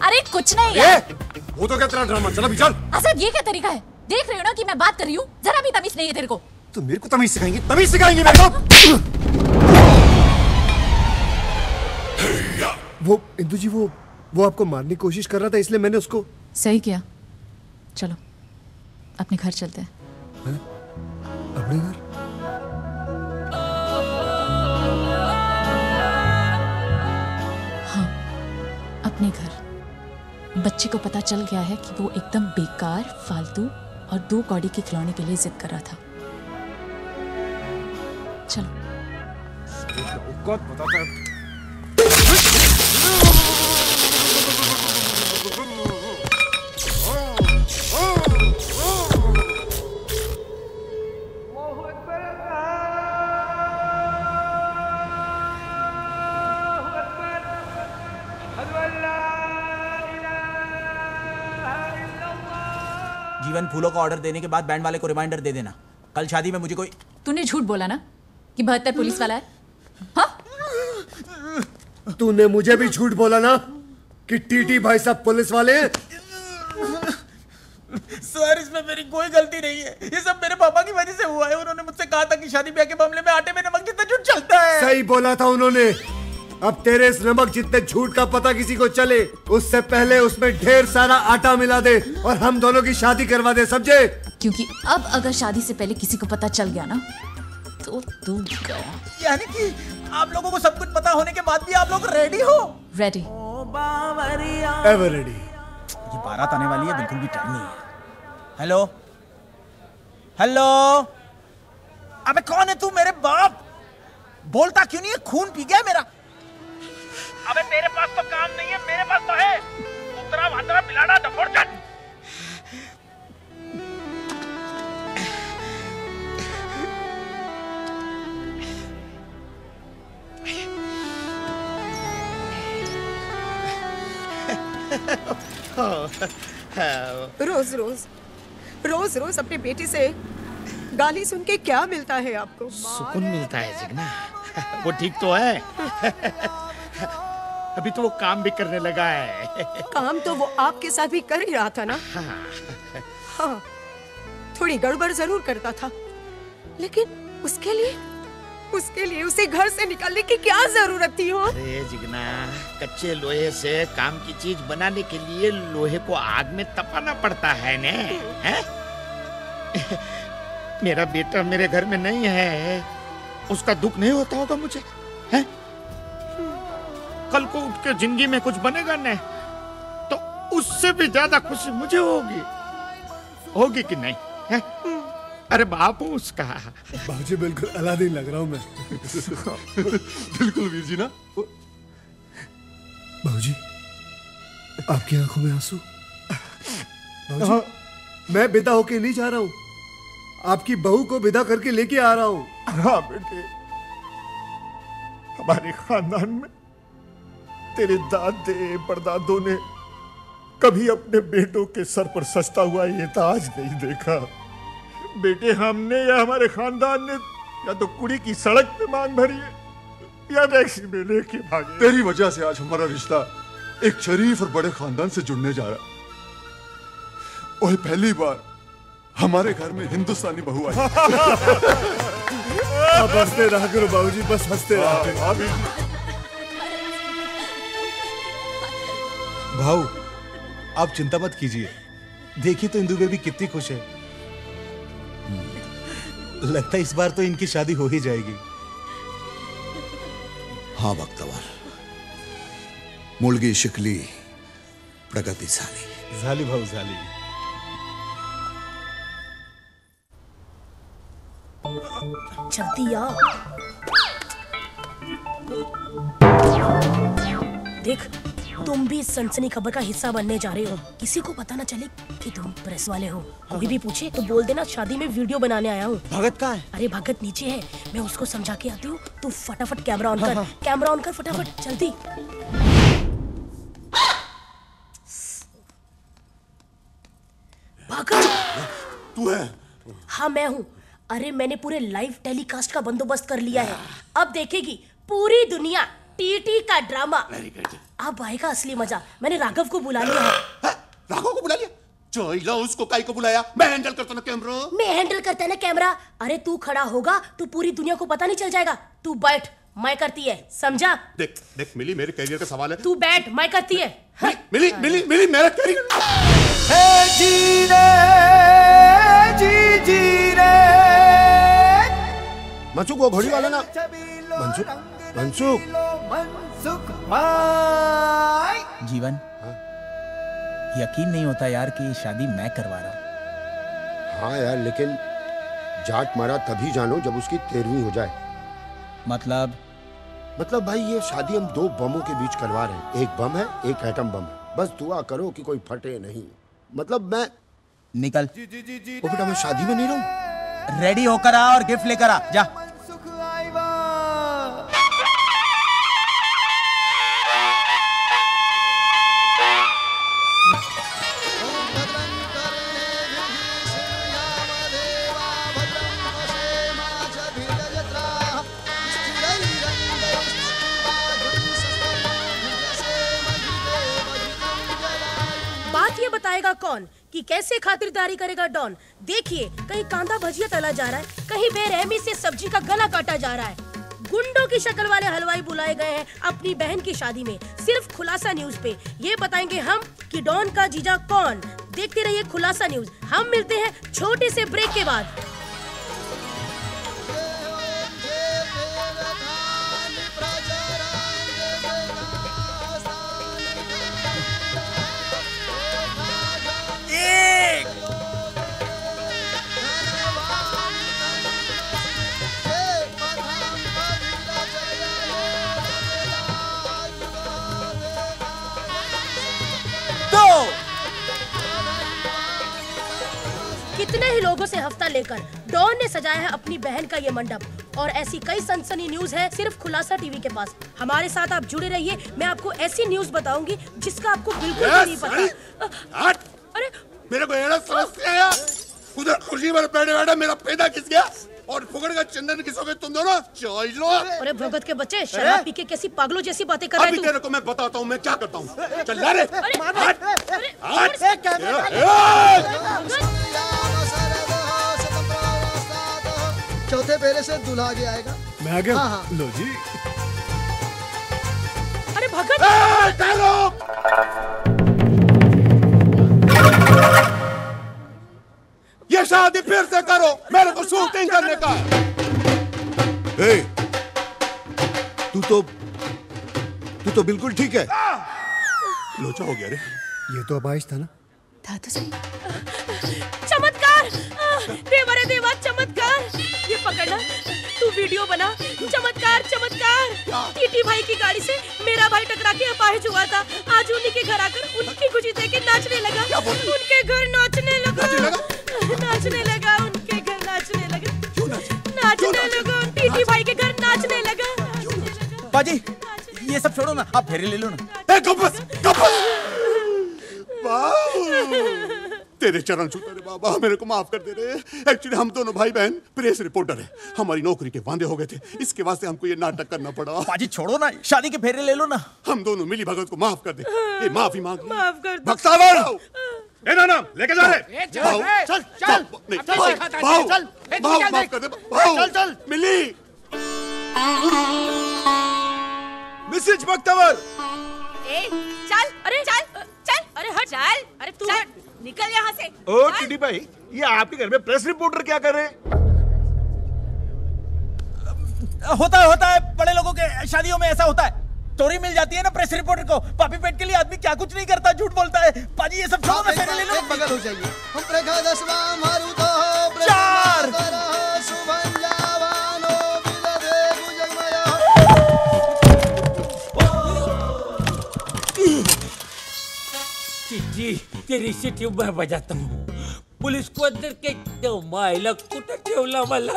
अरे कुछ नहीं यार। वो तो क्या तेरा ड्रामा, चलो चल। असद, ये क्या तरीका है? देख रहे हो ना कि मैं बात कर रही हूँ, जरा भी तमीज नहीं है तेरे को। तो मेरे को तमीज सिखाएंगी? तमीज सिखाएंगी मेरे को? वो इंदु जी, वो आपको मारने की कोशिश कर रहा था, इसलिए मैंने उसको। सही किया। चलो अपने घर चलते हैं। अपने घर? हाँ, अपने घर। बच्चे को पता चल गया है कि वो एकदम बेकार, फालतू और 2 कौड़ी के खिलौने के लिए जिद कर रहा था। चलो। औकात बताता है। जीवन, फूलों का ऑर्डर देने के बाद बैंड वाले को रिमाइंडर दे देना, कल शादी में मुझे कोई। तूने झूठ बोला ना कि 72 पुलिस वाला है? तूने मुझे भी झूठ बोला ना कि टीटी भाई साहब पुलिस वाले हैं। सर, इसमें मेरी कोई गलती नहीं है, ये सब मेरे पापा की वजह से हुआ है। उन्होंने मुझसे कहा था कि शादी ब्याह के मामले में आटे में नमक जितना झूठ चलता है। सही बोला था उन्होंने। अब तेरे इस नमक जितने झूठ का पता किसी को चले, उससे पहले उसमें ढेर सारा आटा मिला दे और हम दोनों की शादी करवा दे, समझे? क्योंकि अब अगर शादी से पहले किसी को पता चल गया ना तो तू गया। यानी कि आप लोगों को सब कुछ पता होने के बाद भी आप लोग रेडी हो? रेडी। Ever ready. ये बारात आने वाली है, बिल्कुल भी टाइम नहीं है। हेलो हेलो, अबे कौन है तू? मेरे बाप, बोलता क्यों नहीं है? खून पी गया मेरा। अबे तेरे पास तो काम नहीं है, मेरे पास तो है। उतरा भातरा मिलाना डफोरचट। रोज रोज रोज रोज अपने बेटे से गाली सुन के क्या मिलता है आपको? सुकून मिलता है जिगना। वो ठीक तो है। अभी तो वो काम भी करने लगा है। काम तो वो आपके साथ भी कर ही रहा था ना। हाँ, थोड़ी गड़बड़ जरूर करता था, लेकिन उसके लिए उसे घर से निकालने की क्या जरूरत थी? हो अरे जिगना, कच्चे लोहे से काम की चीज बनाने के लिए लोहे को आग में तपाना पड़ता है ने, हैं? मेरा बेटा मेरे घर में नहीं है, उसका दुख नहीं होता होगा मुझे, हैं? कल को उठ के जिंदगी में कुछ बनेगा ने, तो उससे भी ज्यादा खुशी मुझे होगी कि नहीं, हैं? अरे बाप हूँ उसका। बाबूजी बिल्कुल अलादीन लग रहा हूँ मैं। बिल्कुल वीर जी ना। बाबूजी, आपकी आंखों में आंसू? बाबूजी, मैं विदा होके नहीं जा रहा हूँ, आपकी बहू को विदा करके लेके आ रहा हूँ। हाँ बेटे, हमारे खानदान में तेरे दादे परदादों ने कभी अपने बेटों के सर पर सजता हुआ ये ताज नहीं देखा। बेटे, हमने या हमारे खानदान ने या तो कुड़ी की सड़क पे मांग भरी है या टैक्सी में लेके भागे। तेरी वजह से आज हमारा रिश्ता एक शरीफ और बड़े खानदान से जुड़ने जा रहा। और पहली बार हमारे घर में हिंदुस्तानी बहू आई। अब हंसते रहा करो बाबूजी, बस हंसते रहा करो। भाऊ, आप चिंता मत कीजिए, देखिए तो इंदु बेबी कितनी खुश है। लगता है इस बार तो इनकी शादी हो ही जाएगी। हाँ बख्तवर, मुलगी शिकली प्रगति झाली। झाली भाऊ झाली। जल्दी आ। देख, तुम भी इस सनसनी खबर का हिस्सा बनने जा रहे हो। किसी को पता ना चले कि तुम प्रेस वाले हो। कोई भी पूछे तो बोल देना शादी में वीडियो बनाने आया हूँ। भगत कहाँ है? अरे भगत नीचे है, मैं उसको समझा के आती हूँ। तू फटाफट कैमरा ऑन कर। कैमरा ऑन कर फटाफट, जल्दी। भगत, तू है? हाँ मैं हूँ। अरे मैंने पूरे लाइव टेलीकास्ट का बंदोबस्त कर लिया है। अब देखेगी पूरी दुनिया टीटी का ड्रामा। अब आएगा असली मजा। मैंने राघव को बुला लिया है। राघव को बुला लिया? चोइला, उसको काई को बुलाया? मैं हैंडल करता ना कैमरा। मैं हैंडल करता ना कैमरा। अरे तू खड़ा होगा तो पूरी दुनिया को पता नहीं चल जाएगा। तू बैठ, मैं करती है, समझा? देख देख मिली, मेरे कैरियर का सवाल है। तू बैठ, मैं करती है। मिली मिली मिली, मेरा कैरियर। जी रे, जी रे। मनसुख, वो घोड़ी वाला ना। मनसुख जीवन, यकीन नहीं होता यार कि ये शादी मैं करवा रहा हूँ। हाँ यार, लेकिन जाट मारा तभी जानो जब उसकी 13वीं हो जाए। मतलब मतलब भाई ये शादी हम दो बमों के बीच करवा रहे हैं। एक बम है, एक एटम बम है। बस दुआ करो कि कोई फटे नहीं। मतलब मैं निकल। ओ बेटा मैं शादी में नहीं रहूं। रेडी होकर आ और गिफ्ट लेकर आ जा। बात ये बताएगा कौन कि कैसे खातिरदारी करेगा डॉन। देखिए, कहीं कांदा भजिया तला जा रहा है, कहीं बेरहमी से सब्जी का गला काटा जा रहा है। गुंडों की शक्ल वाले हलवाई बुलाए गए हैं अपनी बहन की शादी में। सिर्फ खुलासा न्यूज पे ये बताएंगे हम कि डॉन का जीजा कौन। देखते रहिए खुलासा न्यूज। हम मिलते हैं छोटे से ब्रेक के बाद। कितने ही लोगों से हफ्ता लेकर डॉन ने सजाया है अपनी बहन का ये मंडप। और ऐसी कई सनसनी न्यूज है सिर्फ खुलासा टीवी के पास। हमारे साथ आप जुड़े रहिए। मैं आपको ऐसी न्यूज बताऊंगी जिसका आपको बिल्कुल भी नहीं पता। अरे मेरे को ये समझ नहीं आया। उधर कुर्सी पर बैठे बैठे मेरा पैदा किस गया और फुकड़ का चंदन किसोगे तुम दोनों? चलो। अरे भगत के बच्चे, शराब पी के कैसी पागलों जैसी बातें कर रहे अभी हैं तेरे को मैं बताता हूँ मैं क्या करता हूँ। चल रे। चौथे फेरे से दूल्हा आगे आएगा। मैं आ गया। हाँ। लो जी। अरे भगत ये शादी फिर से करो, मेरे को शूटिंग करने का है। ए, तू तो बिल्कुल ठीक है। लोचा हो गया रे। ये तो अबाइश था ना। था तो सही। चमत्कार! देवा रे देवा, चमत्कार! ये पकड़ना, तू वीडियो बना। चमत्कार चमत्कार! टीटी भाई की गाड़ी से मेरा भाई टकरा के अपाहिज हुआ था। आज उन्हीं के घर आकर उनकी खुशी देख के नाचने लगा। उनके घर नाचने लगा। नाचने लगा उनके घर नाचने लगा। नाचने लगा टीटी भाई के घर नाचने लगा। बाजी ये सब छोड़ो ना, आप फेरे ले लो ना। तेरे चरण छूते रे बाबा, मेरे को माफ कर दे रे। एक्चुअली हम दोनों भाई बहन प्रेस रिपोर्टर है। हमारी नौकरी के वादे हो गए थे, इसके वास्ते हमको ये नाटक करना पड़ा। बाजी छोड़ो ना, शादी के फेरे ले लो ना। हम दोनों मिली भगत को माफ कर दे। ये माफी मांग। माफ कर दो। भक्तावर ए ना लेके जा रे। चल चल चल माफ कर दे। चल चल मिली मिसेज भक्तावर। चल अरे चल चल अरे हट चल अरे तू हट निकल यहाँ से। ओ टीटी भाई, ये आपके घर में प्रेस रिपोर्टर क्या कर रहे हैं? होता है बड़े लोगों के शादियों में ऐसा होता है। चोरी मिल जाती है ना प्रेस रिपोर्टर को। पापी पेट के लिए आदमी क्या कुछ नहीं करता, झूठ बोलता है। पाजी ये सब छोड़ो ना, फेरे ले लो। बगल हो जाइए। हम प्रगादस्वा मारुतो चार सुभंजावानो विदधे भुजगमयो। चिट्ठी तेरी सिटी मैं बजाता हूँ। पुलिस को अंदर के मायला कुठे ठेवला मला।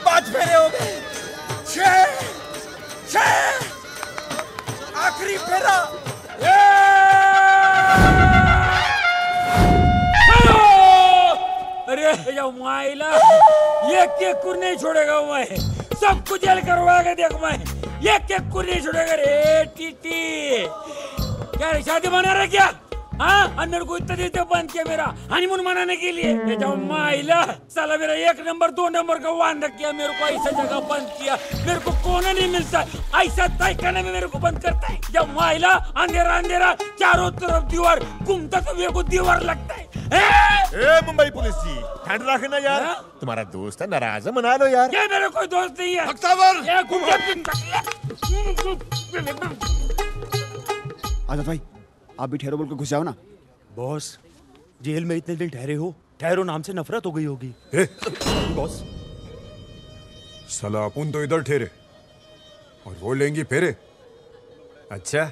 पांच फेरे हो गए। छह आखिरी फेरा। अरे मायला एक कुर नहीं छोड़ेगा मैं। सबको जेल करवाएगा देख मैं। एक कुर नहीं छोड़ेगा रे टीटी। क्या रे शादी मना रहा क्या? हाँ, और मेरे को इतना देते बंद किया मेरा हनीमून मनाने के लिए। ये जाओ माइला साला मेरा 1 नंबर 2 नंबर का वादा किया। मेरे को ऐसा जगह बंद किया। मेरे को कोना नहीं मिलता। ऐसा तय करने में मेरे को बंद करता है। जब माइला अंधेरा अंधेरा चारों तरफ दीवार घूमता तो मेरे को दीवार लगता है। ए मुंबई पुलिस जी, ठंड रखना यार। तुम्हारा दोस्त है, नाराज है, मना लो यार। ये मेरा कोई दोस्त नहीं है। आजाद भाई, आप भी ठहरो बोल के घुस जाओ ना। बॉस, जेल में इतने दिन ठहरे हो, ठहरो नाम से नफरत हो गई होगी। बॉस, साला अपन तो इधर ठहरे और वो लेंगी फेरे। अच्छा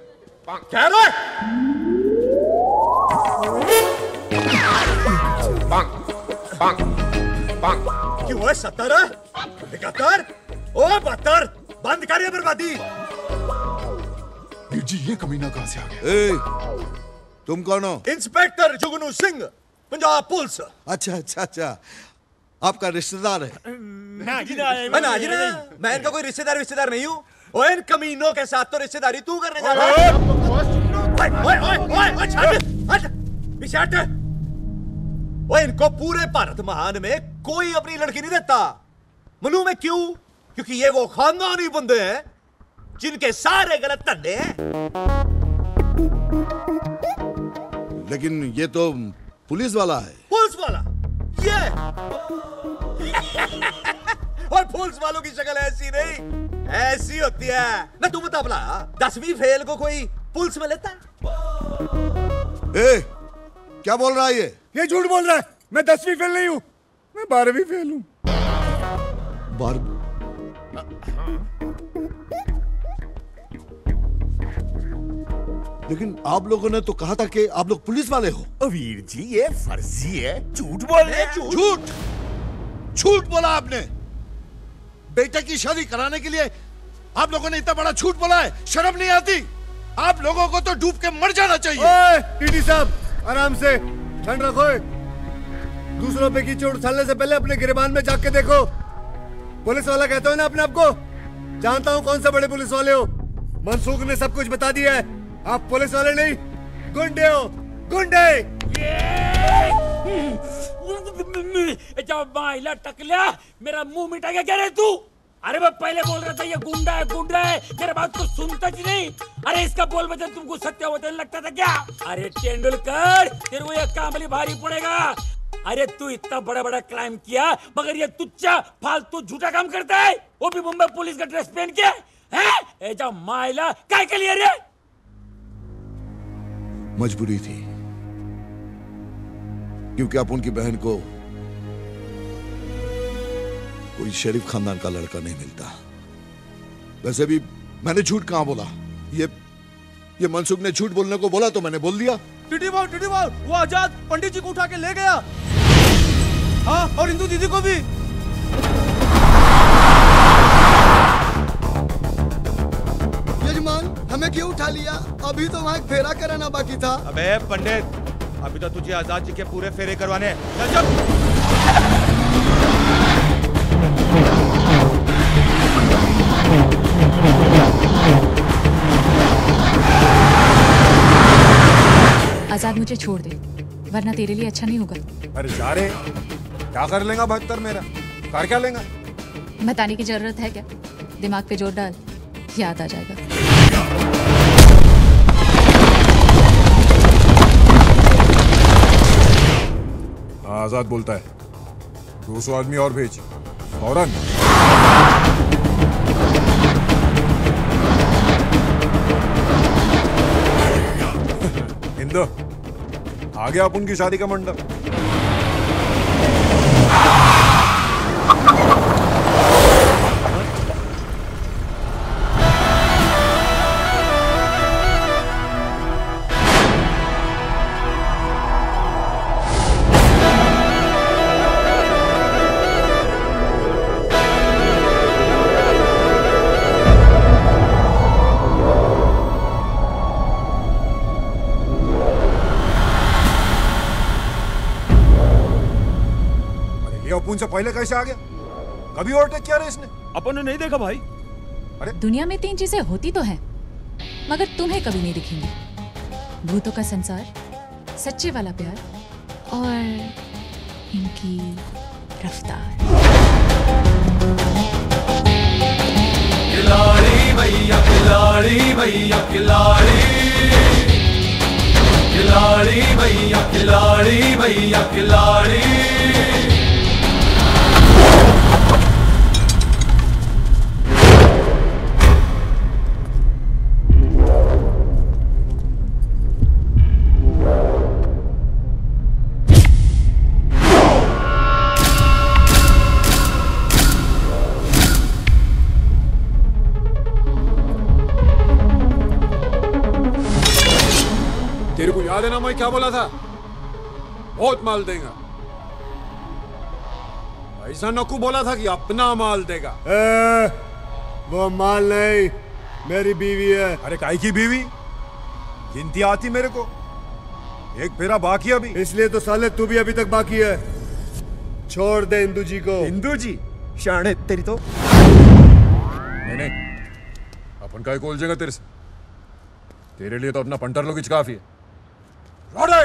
क्या रे? क्यों है 70? 71? ओ 72? बंद करिए बर्बादी। वीर जी ये कमीना कहां से आ गया? तुम कौन हो? इंस्पेक्टर जुगनू सिंह, पंजाब पुलिस। अच्छा अच्छा अच्छा, आपका रिश्तेदार है? मैं इनका कोई रिश्तेदार नहीं हूँ। ओए इन कमीनों के साथ तो रिश्तेदारी तू करने जा रहा है। पीछे हट। ओए इनको पूरे भारत महान में कोई अपनी लड़की नहीं देता। मालूम है क्यों? क्योंकि ये वो खानदानी बंदे हैं जिनके सारे गलत धंधे हैं। लेकिन ये तो पुलिस वाला है। पुलिस वाला? ये और पुलिस वालों की शक्ल ऐसी नहीं, ऐसी होती है ना। तू बता भला 10वीं फेल को कोई पुलिस में लेता है? क्या बोल रहा है ये झूठ बोल रहा है। मैं 10वीं फेल नहीं हूँ, मैं 12वीं फेल हूँ। लेकिन आप लोगों ने तो कहा था कि आप लोग पुलिस वाले हो। वीर जी ये फर्जी है, झूठ बोल रहे हैं। झूठ बोला आपने। बेटे की शादी कराने के लिए आप लोगों ने इतना बड़ा झूठ बोला है, शर्म नहीं आती? आप लोगों को तो डूब के मर जाना चाहिए। टीटी साहब आराम से, ठंड रखो। दूसरों पे की चोट उछालने से पहले अपने गिरबान में जाके देखो। पुलिस वाला कहते हो ना अपने आप को? जानता हूँ कौन से बड़े पुलिस वाले हो। मनसूख ने सब कुछ बता दिया है। आप पुलिस वाले नहीं, गुंडे हो, गुंडे। माइला टकल्या, मेरा मुंह मिटा के कह रहे तू? अरे मैं पहले बोल रहा था ये गुंडा है, मेरे बात को सुनता ही नहीं। अरे इसका बोल वचन तुमको सत्य वचन लगता था क्या? अरे तेंदुलकर, तेरे को यह कामली भारी पड़ेगा। अरे तू इतना बड़ा बड़ा क्राइम किया मगर ये तुच्चा फालतू झूठा काम करता है, वो भी मुंबई पुलिस का ड्रेस पहन के हैं? एजा माइला काय के लिए रे? मजबूरी थी, क्योंकि आप उनकी बहन को कोई शरीफ खानदान का लड़का नहीं मिलता। वैसे भी मैंने झूठ कहां बोला? ये मनसुख ने झूठ बोलने को बोला तो मैंने बोल दिया। टीटी बाबू, वो आजाद पंडित जी को उठा के ले गया। हाँ, और इंदू दीदी को भी। यजमान हमें क्यों उठा लिया? अभी तो वहाँ एक फेरा कराना बाकी था। अबे पंडित, अभी तो तुझे आजाद जी के पूरे फेरे करवाने। चल चल। आजाद मुझे छोड़ दे, वरना तेरे लिए अच्छा नहीं होगा। अरे जा रे, क्या कर लेगा 72 मेरा? कर क्या लेगा? बताने की जरूरत है क्या? दिमाग पे जोर डाल, याद आ जाएगा। आजाद बोलता है 200 आदमी और भेज फौरन। इंदो आ गया अपन की शादी का मंडप। से पहले कैसे आ गया? कभी ओवरटेक किया रे इसने? अपन ने नहीं देखा भाई। अरे दुनिया में 3 चीजें होती तो हैं, मगर तुम्हें कभी नहीं दिखेंगी। भूतों का संसार, सच्चे वाला प्यार और इनकी रफ्तार। खिलाड़ी भैया, खिलाड़ी भैया, खिलाड़ी, खिलाड़ी भैया, खिलाड़ी भैया, खिलाड़ी। ना मैं क्या बोला था? बहुत माल देगा। ऐसा नकू बोला था कि अपना माल देगा। वो माल नहीं, मेरी बीवी है। अरे काई की बीवी? गिनती आती मेरे को। एक फेरा बाकी अभी। इसलिए तो साले तू भी अभी तक बाकी है। छोड़ दे इंदू जी को। इंदू जी? शाणे तेरी तो। नहीं, अपन का कोल जाएगा तेरे से। तेरे लिए तो अपना पंटर लोग काफी है। रोडे!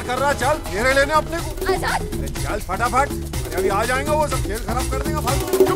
कर रहा, चल घेरे लेने अपने को। आजाद, अरे चल फटाफट, अरे अभी आ जाएंगे वो सब, खेल खराब कर देंगे फालतू।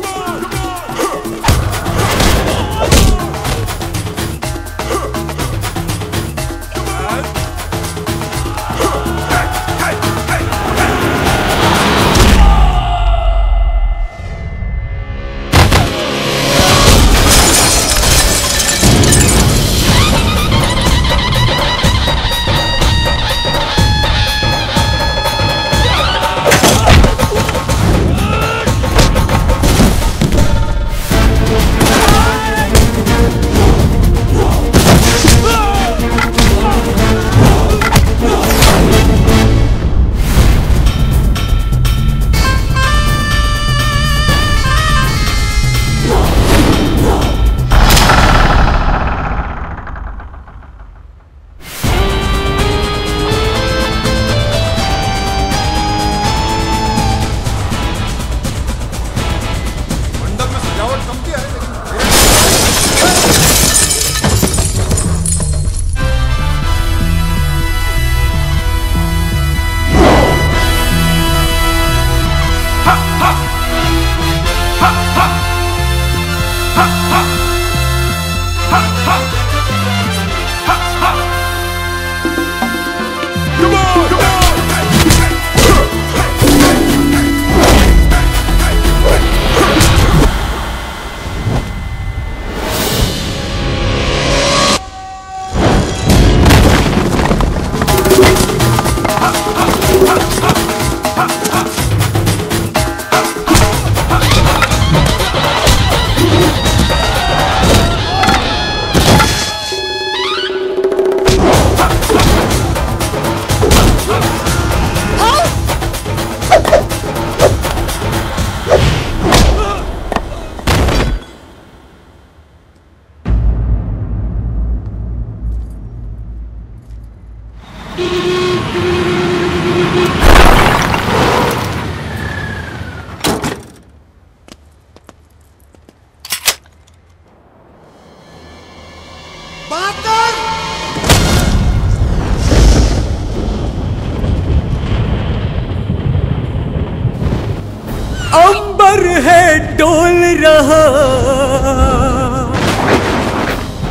अंबर है डोल रहा,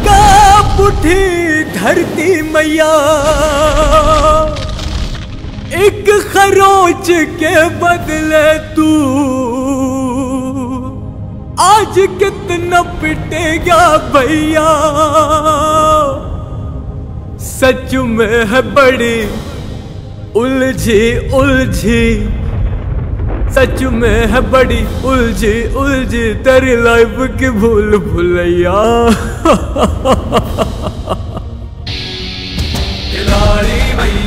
कांप उठी धरती मैया, एक खरोच के बदले तू आज कितना पिटेगा भैया। सच में है बड़ी उलझी उलझी, सच में है बड़ी उलझी उलझी तेरी लाइफ की भूल भुलैया। खिलाड़ी भैया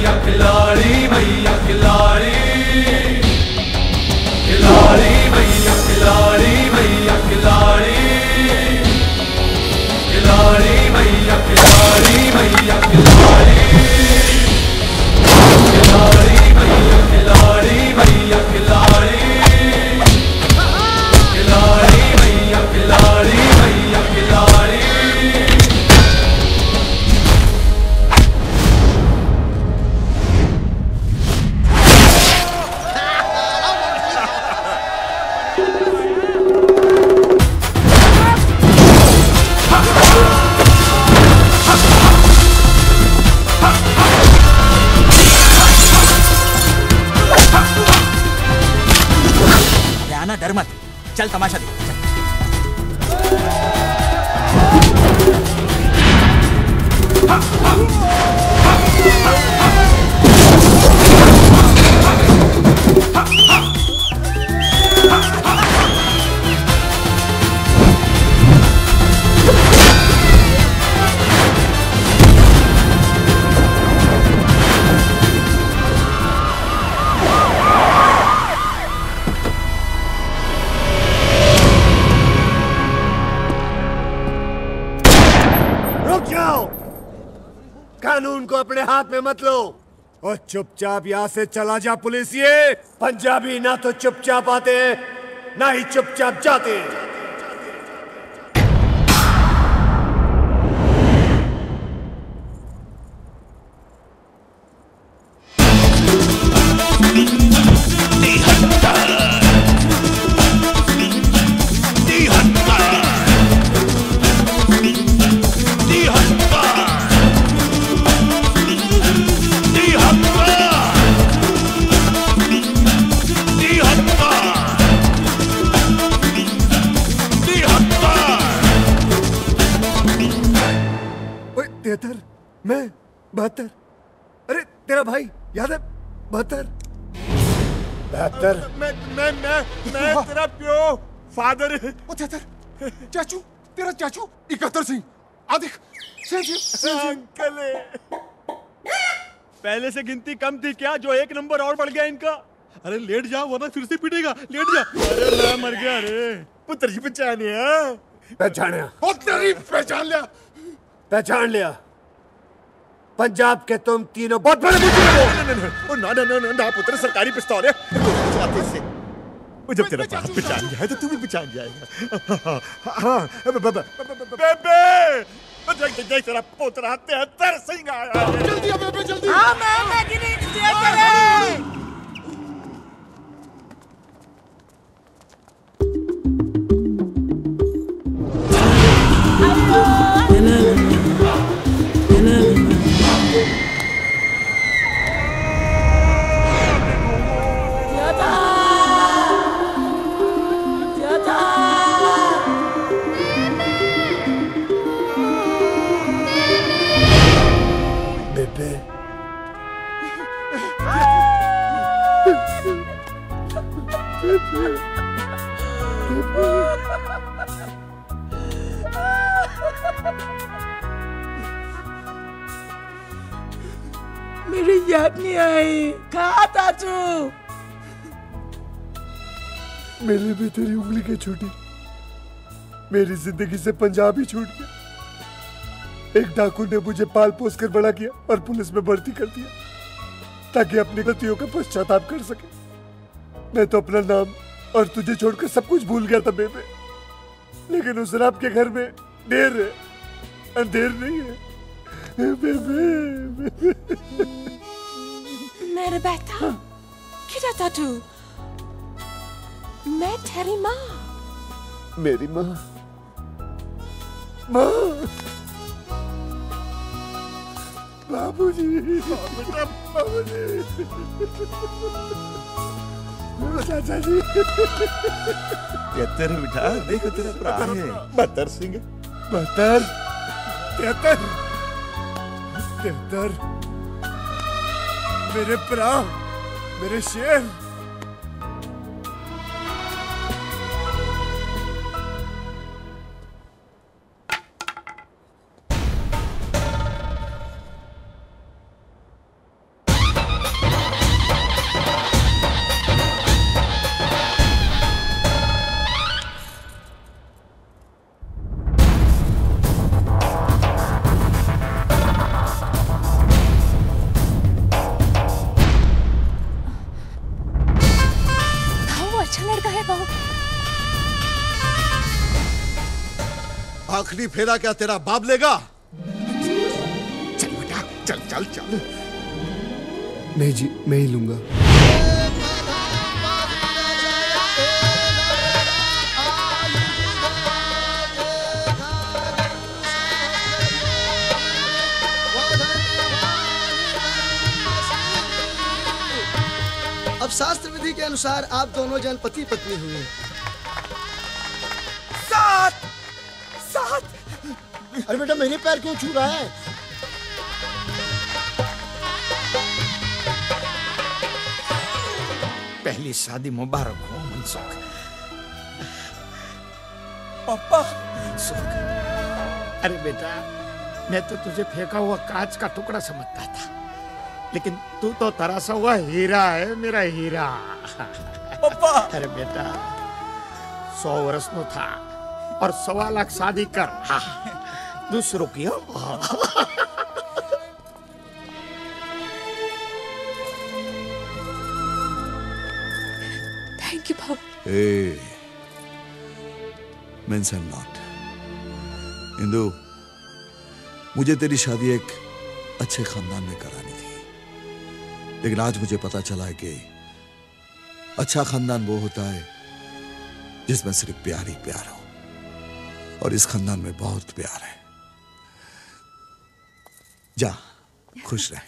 आना, डर मत, चल तमाशा देख। कानून को अपने हाथ में मत लो और चुपचाप यहाँ से चला जा पुलिसिए। पंजाबी ना तो चुपचाप आते हैं ना ही चुपचाप जाते हैं। तिहत्तर, मैं 72। अरे तेरा भाई याद है 72। मैं तेरा प्यो फादर। ओ तिहत्तर, चाचू, तेरा चाचू 71 सिंह। आदिक अंकल पहले से गिनती कम थी क्या जो एक नंबर और बढ़ गया इनका? अरे लेट जा वरना फिर से पिटेगा, लेट जा। अरे मैं मर गया रे। पुत्र जी पहचाने पहचान लिया। पहचान लिया। पंजाब के तुम तीनों बहुत बड़े मुजरिम हो। ना पुत्र, सरकारी पिस्तौल है। जब तेरा बाप पहचान जाए तो तू भी पहचान जाएगा। हाँ, बेबे देख तेरा पोतरा 73 सिंह आया। जल्दी आ बेबे, जल्दी। हाँ मैं गिनी मेरी याद नहीं आई। कहा था तू? मेरे भी तेरी उंगली के छूटी, मेरी जिंदगी से पंजाब ही छूट गया। एक डाकू ने मुझे पाल पोस कर बड़ा किया और पुलिस में भर्ती कर दिया ताकि अपनी गलतियों का पश्चाताप कर सके। मैं तो अपना नाम और तुझे छोड़कर सब कुछ भूल गया था बेबे, लेकिन उस रब के घर में देर है, अंधेर नहीं है बेबे। मेरे बेटा, किधर था तू? मैं तेरी माँ। मेरी माँ, माँ, बाबूजी, बेटा बाबूजी, चाचा जी। कहते बेटा, देखो तेरा भरा है 72 सिंह। 72, 73, 73। मेरे भरा, मेरे शेर। आखिरी फेरा क्या तेरा बाप लेगा? चल बेटा, चल चल चल। नहीं जी, मैं ही लूंगा। शास्त्र विधि के अनुसार आप दोनों जन पति पत्नी हुए। साथ साथ। अरे बेटा मेरे पैर क्यों छू रहा है? पहली शादी मुबारक हो मनसुख। पापा। अरे बेटा, मैं तो तुझे फेंका हुआ कांच का टुकड़ा समझता था, लेकिन तू तो तरासा हुआ हीरा है, मेरा हीरा। पापा। अरे बेटा, 100 वर्ष नो था और 1.25 लाख शादी कर। हाँ, दूसरों की हो। Thank you Babu. Hey, mention not. Indu, मुझे तेरी शादी एक अच्छे खानदान में करानी थी, लेकिन आज मुझे पता चला है कि अच्छा खानदान वो होता है जिसमें सिर्फ प्यार ही प्यार हो, और इस खानदान में बहुत प्यार है। जा, खुश रह।